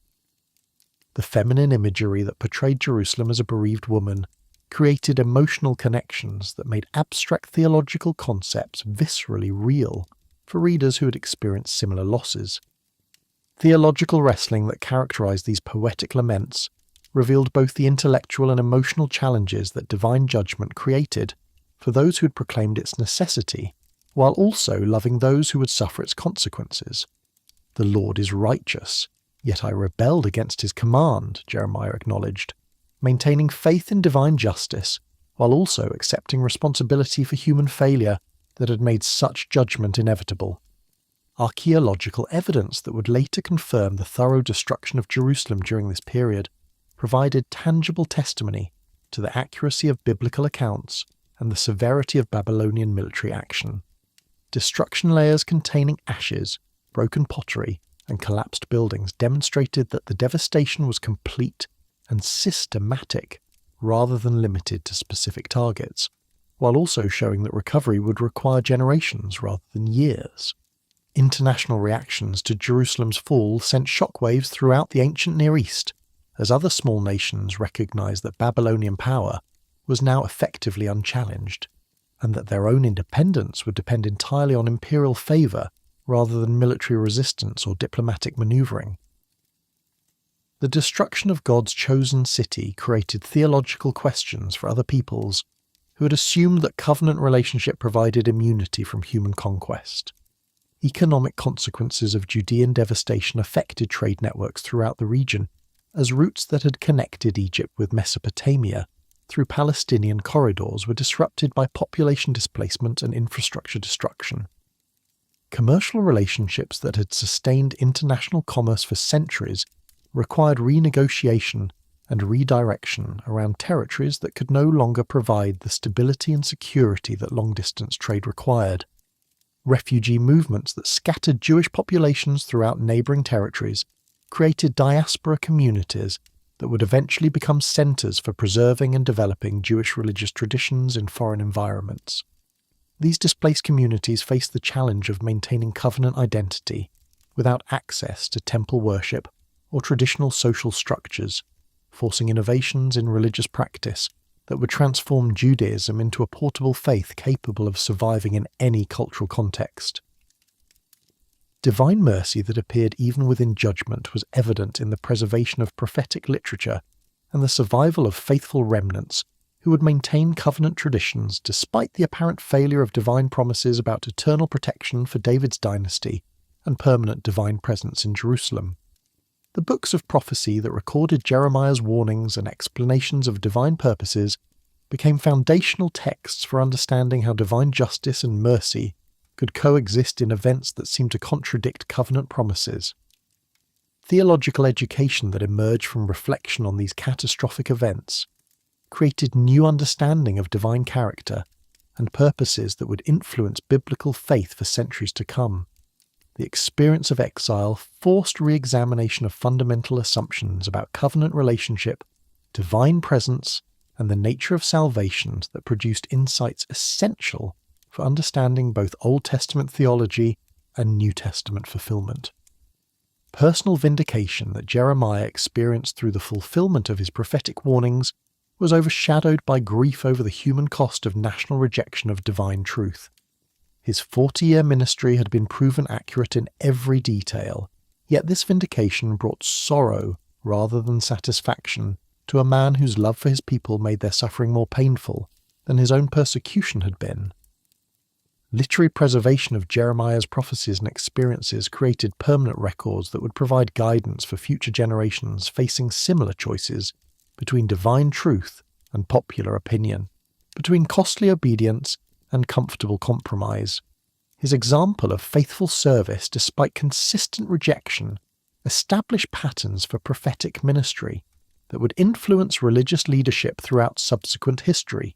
The feminine imagery that portrayed Jerusalem as a bereaved woman created emotional connections that made abstract theological concepts viscerally real for readers who had experienced similar losses. Theological wrestling that characterized these poetic laments revealed both the intellectual and emotional challenges that divine judgment created for those who had proclaimed its necessity, while also loving those who would suffer its consequences. "The Lord is righteous, yet I rebelled against his command," Jeremiah acknowledged, maintaining faith in divine justice, while also accepting responsibility for human failure that had made such judgment inevitable. Archaeological evidence that would later confirm the thorough destruction of Jerusalem during this period provided tangible testimony to the accuracy of biblical accounts and the severity of Babylonian military action. Destruction layers containing ashes, broken pottery, and collapsed buildings demonstrated that the devastation was complete and systematic rather than limited to specific targets, while also showing that recovery would require generations rather than years. International reactions to Jerusalem's fall sent shockwaves throughout the ancient Near East, as other small nations recognized that Babylonian power was now effectively unchallenged, and that their own independence would depend entirely on imperial favor rather than military resistance or diplomatic maneuvering. The destruction of God's chosen city created theological questions for other peoples who had assumed that covenant relationship provided immunity from human conquest. Economic consequences of Judean devastation affected trade networks throughout the region, as routes that had connected Egypt with Mesopotamia through Palestinian corridors were disrupted by population displacement and infrastructure destruction. Commercial relationships that had sustained international commerce for centuries required renegotiation and redirection around territories that could no longer provide the stability and security that long-distance trade required. Refugee movements that scattered Jewish populations throughout neighbouring territories created diaspora communities that would eventually become centres for preserving and developing Jewish religious traditions in foreign environments. These displaced communities faced the challenge of maintaining covenant identity without access to temple worship or traditional social structures, forcing innovations in religious practice that would transform Judaism into a portable faith capable of surviving in any cultural context. Divine mercy that appeared even within judgment was evident in the preservation of prophetic literature and the survival of faithful remnants who would maintain covenant traditions despite the apparent failure of divine promises about eternal protection for David's dynasty and permanent divine presence in Jerusalem. The books of prophecy that recorded Jeremiah's warnings and explanations of divine purposes became foundational texts for understanding how divine justice and mercy could coexist in events that seemed to contradict covenant promises. Theological education that emerged from reflection on these catastrophic events created new understanding of divine character and purposes that would influence biblical faith for centuries to come. The experience of exile forced re-examination of fundamental assumptions about covenant relationship, divine presence, and the nature of salvation that produced insights essential for understanding both Old Testament theology and New Testament fulfillment. Personal vindication that Jeremiah experienced through the fulfillment of his prophetic warnings was overshadowed by grief over the human cost of national rejection of divine truth. His 40-year ministry had been proven accurate in every detail, yet this vindication brought sorrow rather than satisfaction to a man whose love for his people made their suffering more painful than his own persecution had been. Literary preservation of Jeremiah's prophecies and experiences created permanent records that would provide guidance for future generations facing similar choices between divine truth and popular opinion, between costly obedience and comfortable compromise. His example of faithful service despite consistent rejection established patterns for prophetic ministry that would influence religious leadership throughout subsequent history.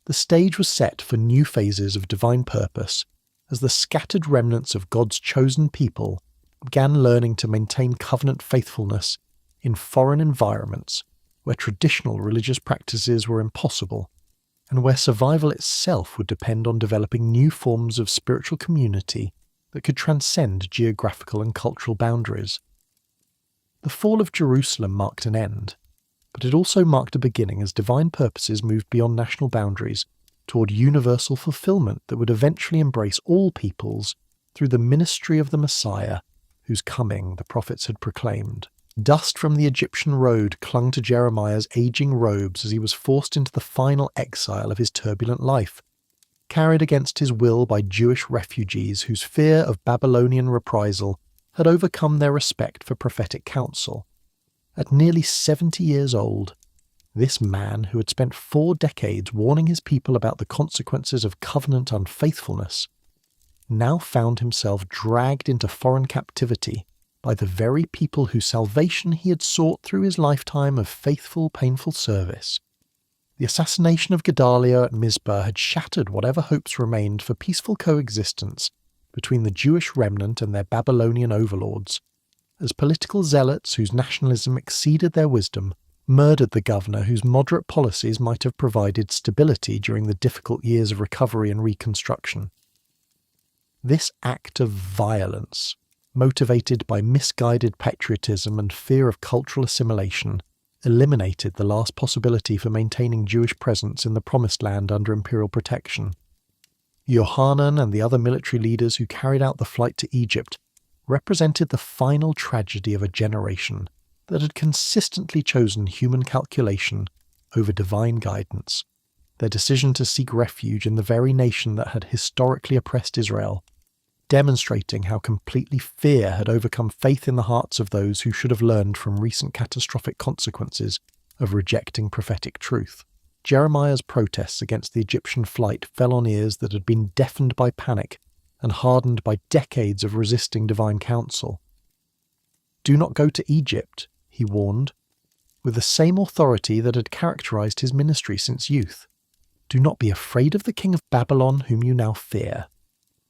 The stage was set for new phases of divine purpose as the scattered remnants of God's chosen people began learning to maintain covenant faithfulness in foreign environments where traditional religious practices were impossible, and where survival itself would depend on developing new forms of spiritual community that could transcend geographical and cultural boundaries. The fall of Jerusalem marked an end, but it also marked a beginning as divine purposes moved beyond national boundaries toward universal fulfillment that would eventually embrace all peoples through the ministry of the Messiah, whose coming the prophets had proclaimed. Dust from the Egyptian road clung to Jeremiah's aging robes as he was forced into the final exile of his turbulent life, carried against his will by Jewish refugees whose fear of Babylonian reprisal had overcome their respect for prophetic counsel. At nearly 70 years old, this man, who had spent 4 decades warning his people about the consequences of covenant unfaithfulness, now found himself dragged into foreign captivity by the very people whose salvation he had sought through his lifetime of faithful, painful service. The assassination of Gedaliah at Mizpah had shattered whatever hopes remained for peaceful coexistence between the Jewish remnant and their Babylonian overlords, as political zealots whose nationalism exceeded their wisdom murdered the governor whose moderate policies might have provided stability during the difficult years of recovery and reconstruction. This act of violence, motivated by misguided patriotism and fear of cultural assimilation, eliminated the last possibility for maintaining Jewish presence in the Promised Land under imperial protection. Yohanan and the other military leaders who carried out the flight to Egypt represented the final tragedy of a generation that had consistently chosen human calculation over divine guidance. Their decision to seek refuge in the very nation that had historically oppressed Israel, demonstrating how completely fear had overcome faith in the hearts of those who should have learned from recent catastrophic consequences of rejecting prophetic truth. Jeremiah's protests against the Egyptian flight fell on ears that had been deafened by panic and hardened by decades of resisting divine counsel. "Do not go to Egypt," he warned, with the same authority that had characterized his ministry since youth. "Do not be afraid of the king of Babylon whom you now fear.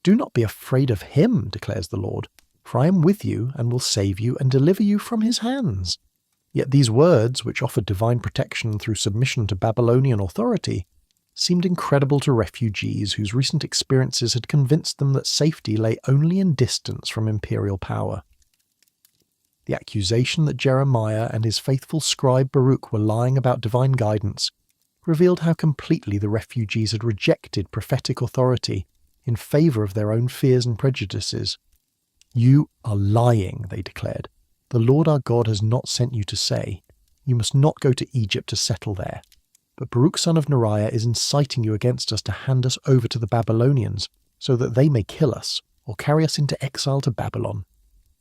Do not be afraid of him, declares the Lord, for I am with you and will save you and deliver you from his hands." Yet these words, which offered divine protection through submission to Babylonian authority, seemed incredible to refugees whose recent experiences had convinced them that safety lay only in distance from imperial power. The accusation that Jeremiah and his faithful scribe Baruch were lying about divine guidance revealed how completely the refugees had rejected prophetic authority in favour of their own fears and prejudices. "You are lying," they declared. "The Lord our God has not sent you to say, 'You must not go to Egypt to settle there.' But Baruch son of Neriah is inciting you against us to hand us over to the Babylonians, so that they may kill us or carry us into exile to Babylon."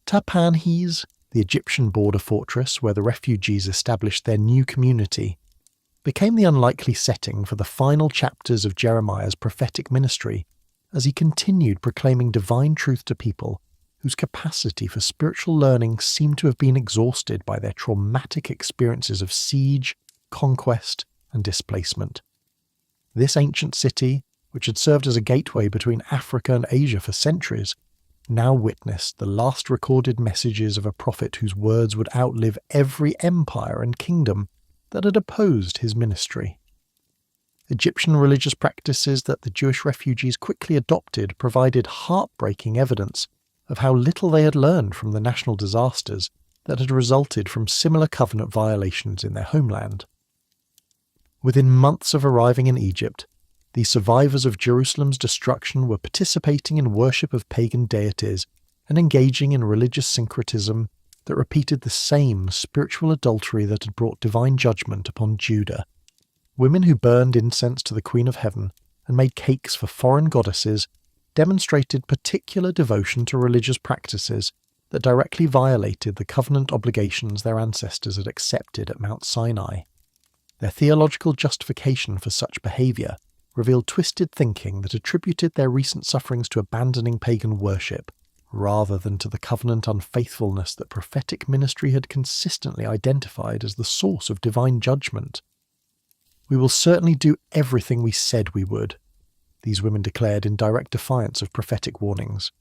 Tahpanhes, the Egyptian border fortress where the refugees established their new community, became the unlikely setting for the final chapters of Jeremiah's prophetic ministry as he continued proclaiming divine truth to people whose capacity for spiritual learning seemed to have been exhausted by their traumatic experiences of siege, conquest, and displacement. This ancient city, which had served as a gateway between Africa and Asia for centuries, now witnessed the last recorded messages of a prophet whose words would outlive every empire and kingdom that had opposed his ministry. Egyptian religious practices that the Jewish refugees quickly adopted provided heartbreaking evidence of how little they had learned from the national disasters that had resulted from similar covenant violations in their homeland. Within months of arriving in Egypt, the survivors of Jerusalem's destruction were participating in worship of pagan deities and engaging in religious syncretism that repeated the same spiritual adultery that had brought divine judgment upon Judah. Women who burned incense to the Queen of Heaven and made cakes for foreign goddesses demonstrated particular devotion to religious practices that directly violated the covenant obligations their ancestors had accepted at Mount Sinai. Their theological justification for such behaviour revealed twisted thinking that attributed their recent sufferings to abandoning pagan worship, rather than to the covenant unfaithfulness that prophetic ministry had consistently identified as the source of divine judgment. "We will certainly do everything we said we would," these women declared in direct defiance of prophetic warnings.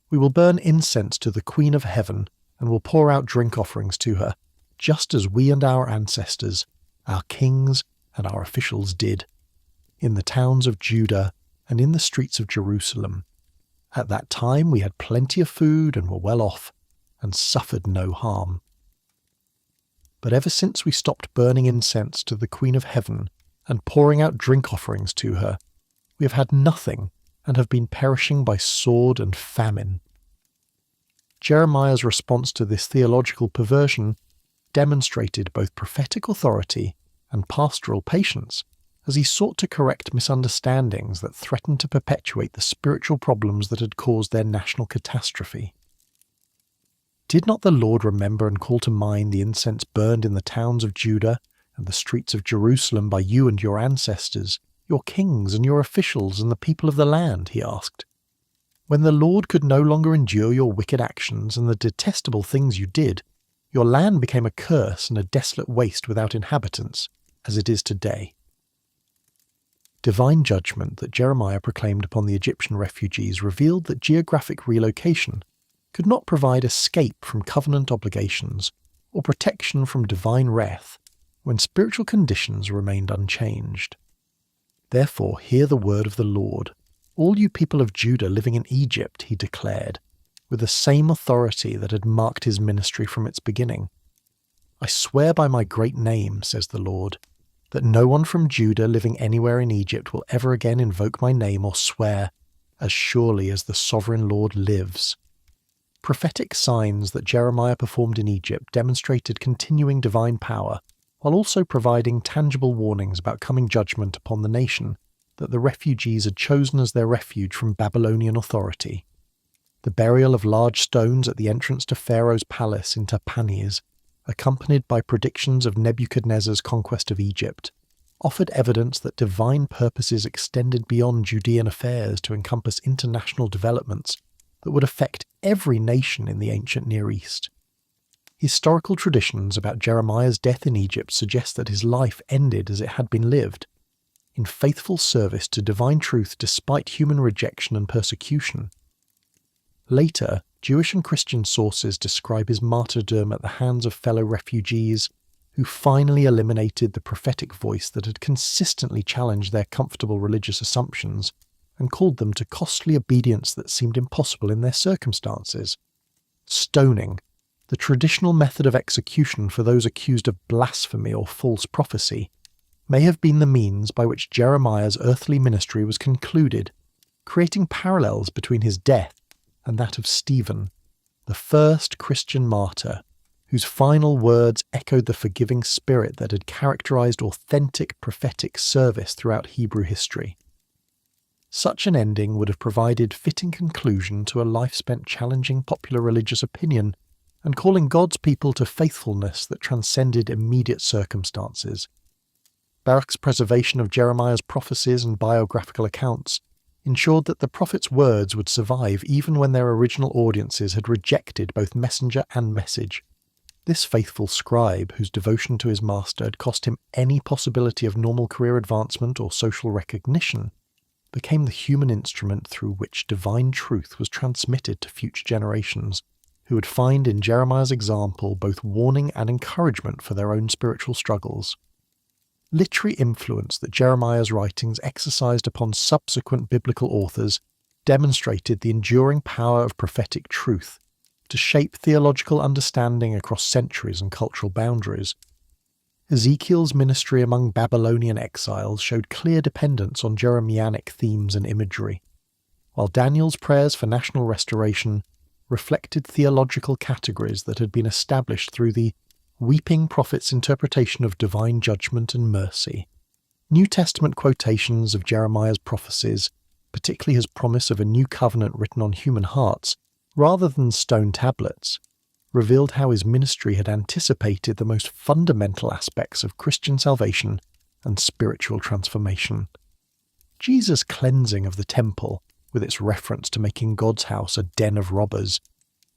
"We will burn incense to the Queen of Heaven and will pour out drink offerings to her, just as we and our ancestors, our kings and our officials did, in the towns of Judah and in the streets of Jerusalem. At that time we had plenty of food and were well off, and suffered no harm. But ever since we stopped burning incense to the Queen of Heaven and pouring out drink offerings to her, we have had nothing and have been perishing by sword and famine." Jeremiah's response to this theological perversion demonstrated both prophetic authority and pastoral patience as he sought to correct misunderstandings that threatened to perpetuate the spiritual problems that had caused their national catastrophe. "Did not the Lord remember and call to mind the incense burned in the towns of Judah and the streets of Jerusalem by you and your ancestors, your kings and your officials and the people of the land?" he asked. "When the Lord could no longer endure your wicked actions and the detestable things you did, your land became a curse and a desolate waste without inhabitants, as it is today." Divine judgment that Jeremiah proclaimed upon the Egyptian refugees revealed that geographic relocation could not provide escape from covenant obligations or protection from divine wrath when spiritual conditions remained unchanged. "Therefore hear the word of the Lord, all you people of Judah living in Egypt," he declared, with the same authority that had marked his ministry from its beginning. "I swear by my great name, says the Lord, that no one from Judah living anywhere in Egypt will ever again invoke my name or swear, as surely as the sovereign Lord lives." Prophetic signs that Jeremiah performed in Egypt demonstrated continuing divine power, while also providing tangible warnings about coming judgment upon the nation that the refugees had chosen as their refuge from Babylonian authority. The burial of large stones at the entrance to Pharaoh's palace in Tahpanhes, accompanied by predictions of Nebuchadnezzar's conquest of Egypt, offered evidence that divine purposes extended beyond Judean affairs to encompass international developments that would affect every nation in the ancient Near East. Historical traditions about Jeremiah's death in Egypt suggest that his life ended as it had been lived, in faithful service to divine truth despite human rejection and persecution. Later, Jewish and Christian sources describe his martyrdom at the hands of fellow refugees who finally eliminated the prophetic voice that had consistently challenged their comfortable religious assumptions and called them to costly obedience that seemed impossible in their circumstances. Stoning, the traditional method of execution for those accused of blasphemy or false prophecy, may have been the means by which Jeremiah's earthly ministry was concluded, creating parallels between his death and that of Stephen, the first Christian martyr, whose final words echoed the forgiving spirit that had characterized authentic prophetic service throughout Hebrew history. Such an ending would have provided fitting conclusion to a life spent challenging popular religious opinion and calling God's people to faithfulness that transcended immediate circumstances. Baruch's preservation of Jeremiah's prophecies and biographical accounts ensured that the prophet's words would survive even when their original audiences had rejected both messenger and message. This faithful scribe, whose devotion to his master had cost him any possibility of normal career advancement or social recognition, became the human instrument through which divine truth was transmitted to future generations, who would find in Jeremiah's example both warning and encouragement for their own spiritual struggles. Literary influence that Jeremiah's writings exercised upon subsequent biblical authors demonstrated the enduring power of prophetic truth to shape theological understanding across centuries and cultural boundaries. Ezekiel's ministry among Babylonian exiles showed clear dependence on Jeremianic themes and imagery, while Daniel's prayers for national restoration reflected theological categories that had been established through the weeping prophet's interpretation of divine judgment and mercy. New Testament quotations of Jeremiah's prophecies, particularly his promise of a new covenant written on human hearts, rather than stone tablets, revealed how his ministry had anticipated the most fundamental aspects of Christian salvation and spiritual transformation. Jesus' cleansing of the temple, with its reference to making God's house a den of robbers,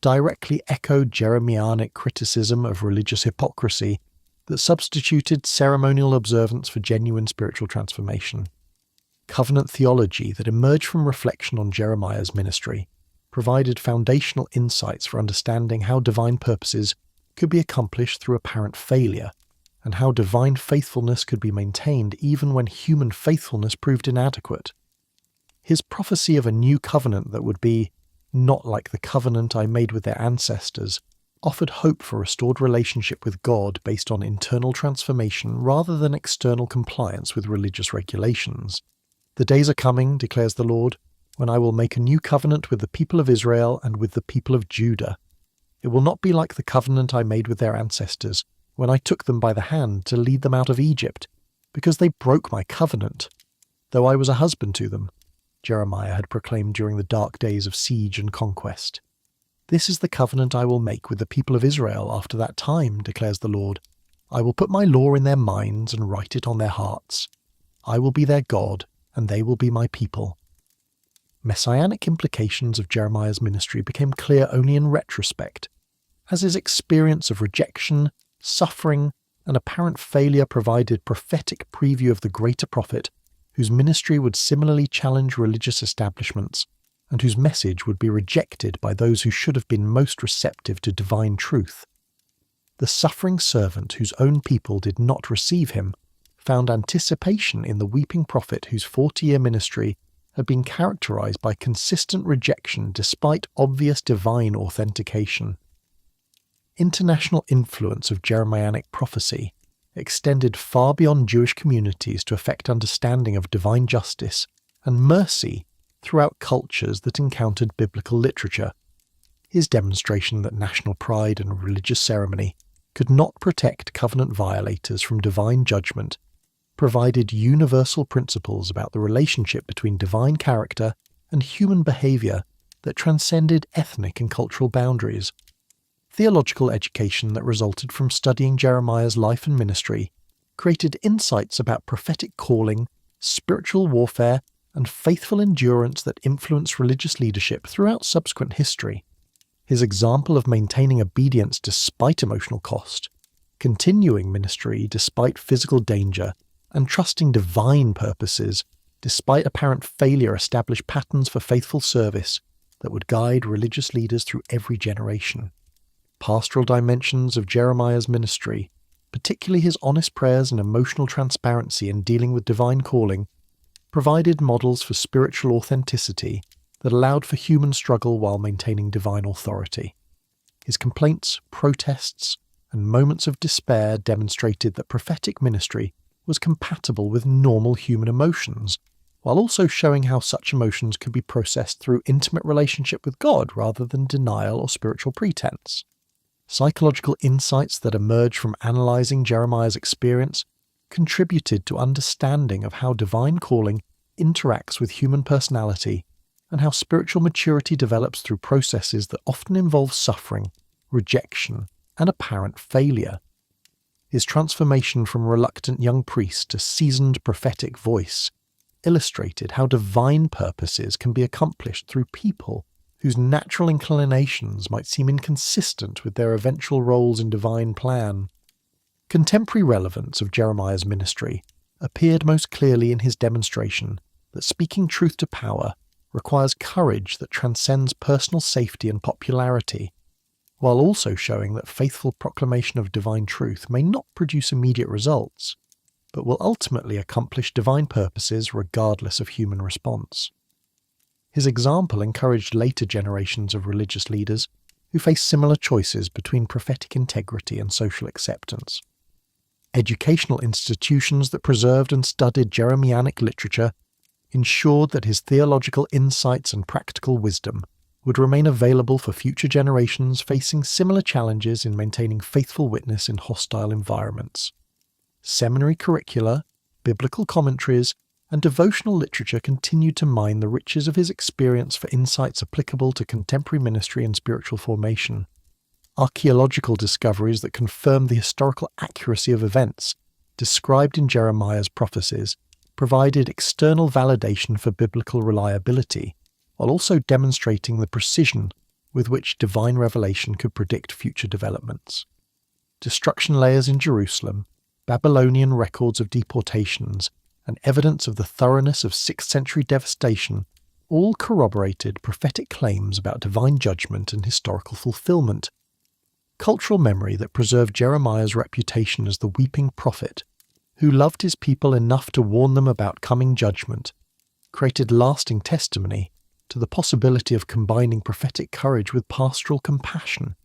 directly echoed Jeremianic criticism of religious hypocrisy that substituted ceremonial observance for genuine spiritual transformation. Covenant theology that emerged from reflection on Jeremiah's ministry provided foundational insights for understanding how divine purposes could be accomplished through apparent failure, and how divine faithfulness could be maintained even when human faithfulness proved inadequate. His prophecy of a new covenant that would be not like the covenant I made with their ancestors offered hope for restored relationship with God based on internal transformation rather than external compliance with religious regulations. "The days are coming," declares the Lord, "when I will make a new covenant with the people of Israel and with the people of Judah. It will not be like the covenant I made with their ancestors, when I took them by the hand to lead them out of Egypt, because they broke my covenant, though I was a husband to them," Jeremiah had proclaimed during the dark days of siege and conquest. "This is the covenant I will make with the people of Israel after that time," declares the Lord. "I will put my law in their minds and write it on their hearts. I will be their God, and they will be my people." Messianic implications of Jeremiah's ministry became clear only in retrospect, as his experience of rejection, suffering, and apparent failure provided prophetic preview of the greater prophet, whose ministry would similarly challenge religious establishments, and whose message would be rejected by those who should have been most receptive to divine truth. The suffering servant whose own people did not receive him found anticipation in the weeping prophet whose 40-year ministry had been characterized by consistent rejection despite obvious divine authentication. International influence of Jeremianic prophecy extended far beyond Jewish communities to affect understanding of divine justice and mercy throughout cultures that encountered biblical literature. His demonstration that national pride and religious ceremony could not protect covenant violators from divine judgment provided universal principles about the relationship between divine character and human behavior that transcended ethnic and cultural boundaries. Theological education that resulted from studying Jeremiah's life and ministry created insights about prophetic calling, spiritual warfare, and faithful endurance that influenced religious leadership throughout subsequent history. His example of maintaining obedience despite emotional cost, continuing ministry despite physical danger, and trusting divine purposes despite apparent failure established patterns for faithful service that would guide religious leaders through every generation. Pastoral dimensions of Jeremiah's ministry, particularly his honest prayers and emotional transparency in dealing with divine calling, provided models for spiritual authenticity that allowed for human struggle while maintaining divine authority. His complaints, protests, and moments of despair demonstrated that prophetic ministry was compatible with normal human emotions, while also showing how such emotions could be processed through intimate relationship with God rather than denial or spiritual pretense. Psychological insights that emerged from analysing Jeremiah's experience contributed to understanding of how divine calling interacts with human personality and how spiritual maturity develops through processes that often involve suffering, rejection, and apparent failure. His transformation from reluctant young priest to seasoned prophetic voice illustrated how divine purposes can be accomplished through people whose natural inclinations might seem inconsistent with their eventual roles in divine plan. Contemporary relevance of Jeremiah's ministry appeared most clearly in his demonstration that speaking truth to power requires courage that transcends personal safety and popularity, while also showing that faithful proclamation of divine truth may not produce immediate results, but will ultimately accomplish divine purposes regardless of human response. His example encouraged later generations of religious leaders who faced similar choices between prophetic integrity and social acceptance. Educational institutions that preserved and studied Jeremianic literature ensured that his theological insights and practical wisdom would remain available for future generations facing similar challenges in maintaining faithful witness in hostile environments. Seminary curricula, biblical commentaries, and devotional literature continued to mine the riches of his experience for insights applicable to contemporary ministry and spiritual formation. Archaeological discoveries that confirmed the historical accuracy of events described in Jeremiah's prophecies provided external validation for biblical reliability, while also demonstrating the precision with which divine revelation could predict future developments. Destruction layers in Jerusalem, Babylonian records of deportations, and evidence of the thoroughness of 6th century devastation all corroborated prophetic claims about divine judgment and historical fulfillment. Cultural memory that preserved Jeremiah's reputation as the weeping prophet, who loved his people enough to warn them about coming judgment, created lasting testimony to the possibility of combining prophetic courage with pastoral compassion.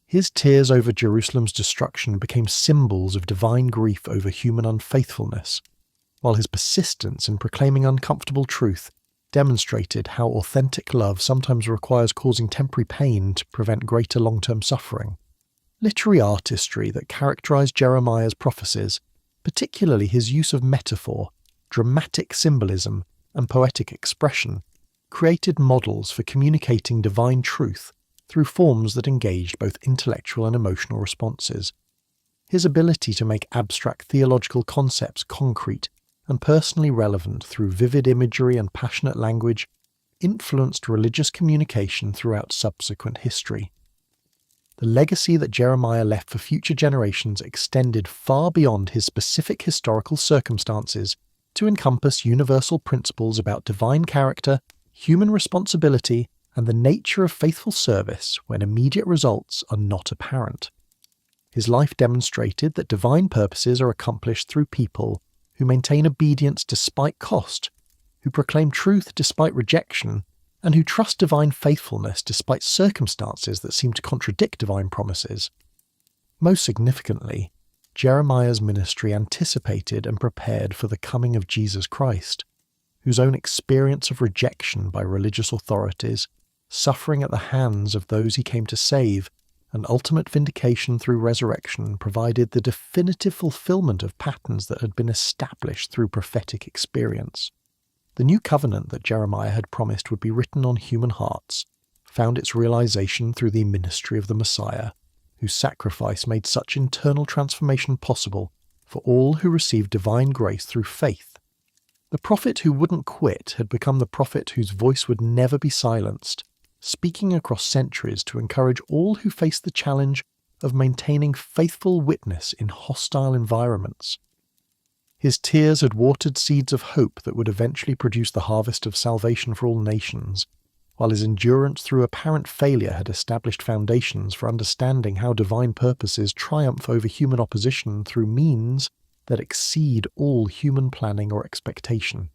His tears over Jerusalem's destruction became symbols of divine grief over human unfaithfulness, while his persistence in proclaiming uncomfortable truth demonstrated how authentic love sometimes requires causing temporary pain to prevent greater long-term suffering. Literary artistry that characterized Jeremiah's prophecies, particularly his use of metaphor, dramatic symbolism, and poetic expression, created models for communicating divine truth through forms that engaged both intellectual and emotional responses. His ability to make abstract theological concepts concrete and personally relevant through vivid imagery and passionate language influenced religious communication throughout subsequent history. The legacy that Jeremiah left for future generations extended far beyond his specific historical circumstances to encompass universal principles about divine character, human responsibility, and the nature of faithful service when immediate results are not apparent. His life demonstrated that divine purposes are accomplished through people who maintain obedience despite cost, who proclaim truth despite rejection, and who trust divine faithfulness despite circumstances that seem to contradict divine promises. Most significantly, Jeremiah's ministry anticipated and prepared for the coming of Jesus Christ, whose own experience of rejection by religious authorities, suffering at the hands of those he came to save, and ultimate vindication through resurrection provided the definitive fulfillment of patterns that had been established through prophetic experience. The new covenant that Jeremiah had promised would be written on human hearts found its realization through the ministry of the Messiah, whose sacrifice made such internal transformation possible for all who received divine grace through faith. The prophet who wouldn't quit had become the prophet whose voice would never be silenced, speaking across centuries to encourage all who face the challenge of maintaining faithful witness in hostile environments. His tears had watered seeds of hope that would eventually produce the harvest of salvation for all nations, while his endurance through apparent failure had established foundations for understanding how divine purposes triumph over human opposition through means that exceed all human planning or expectation.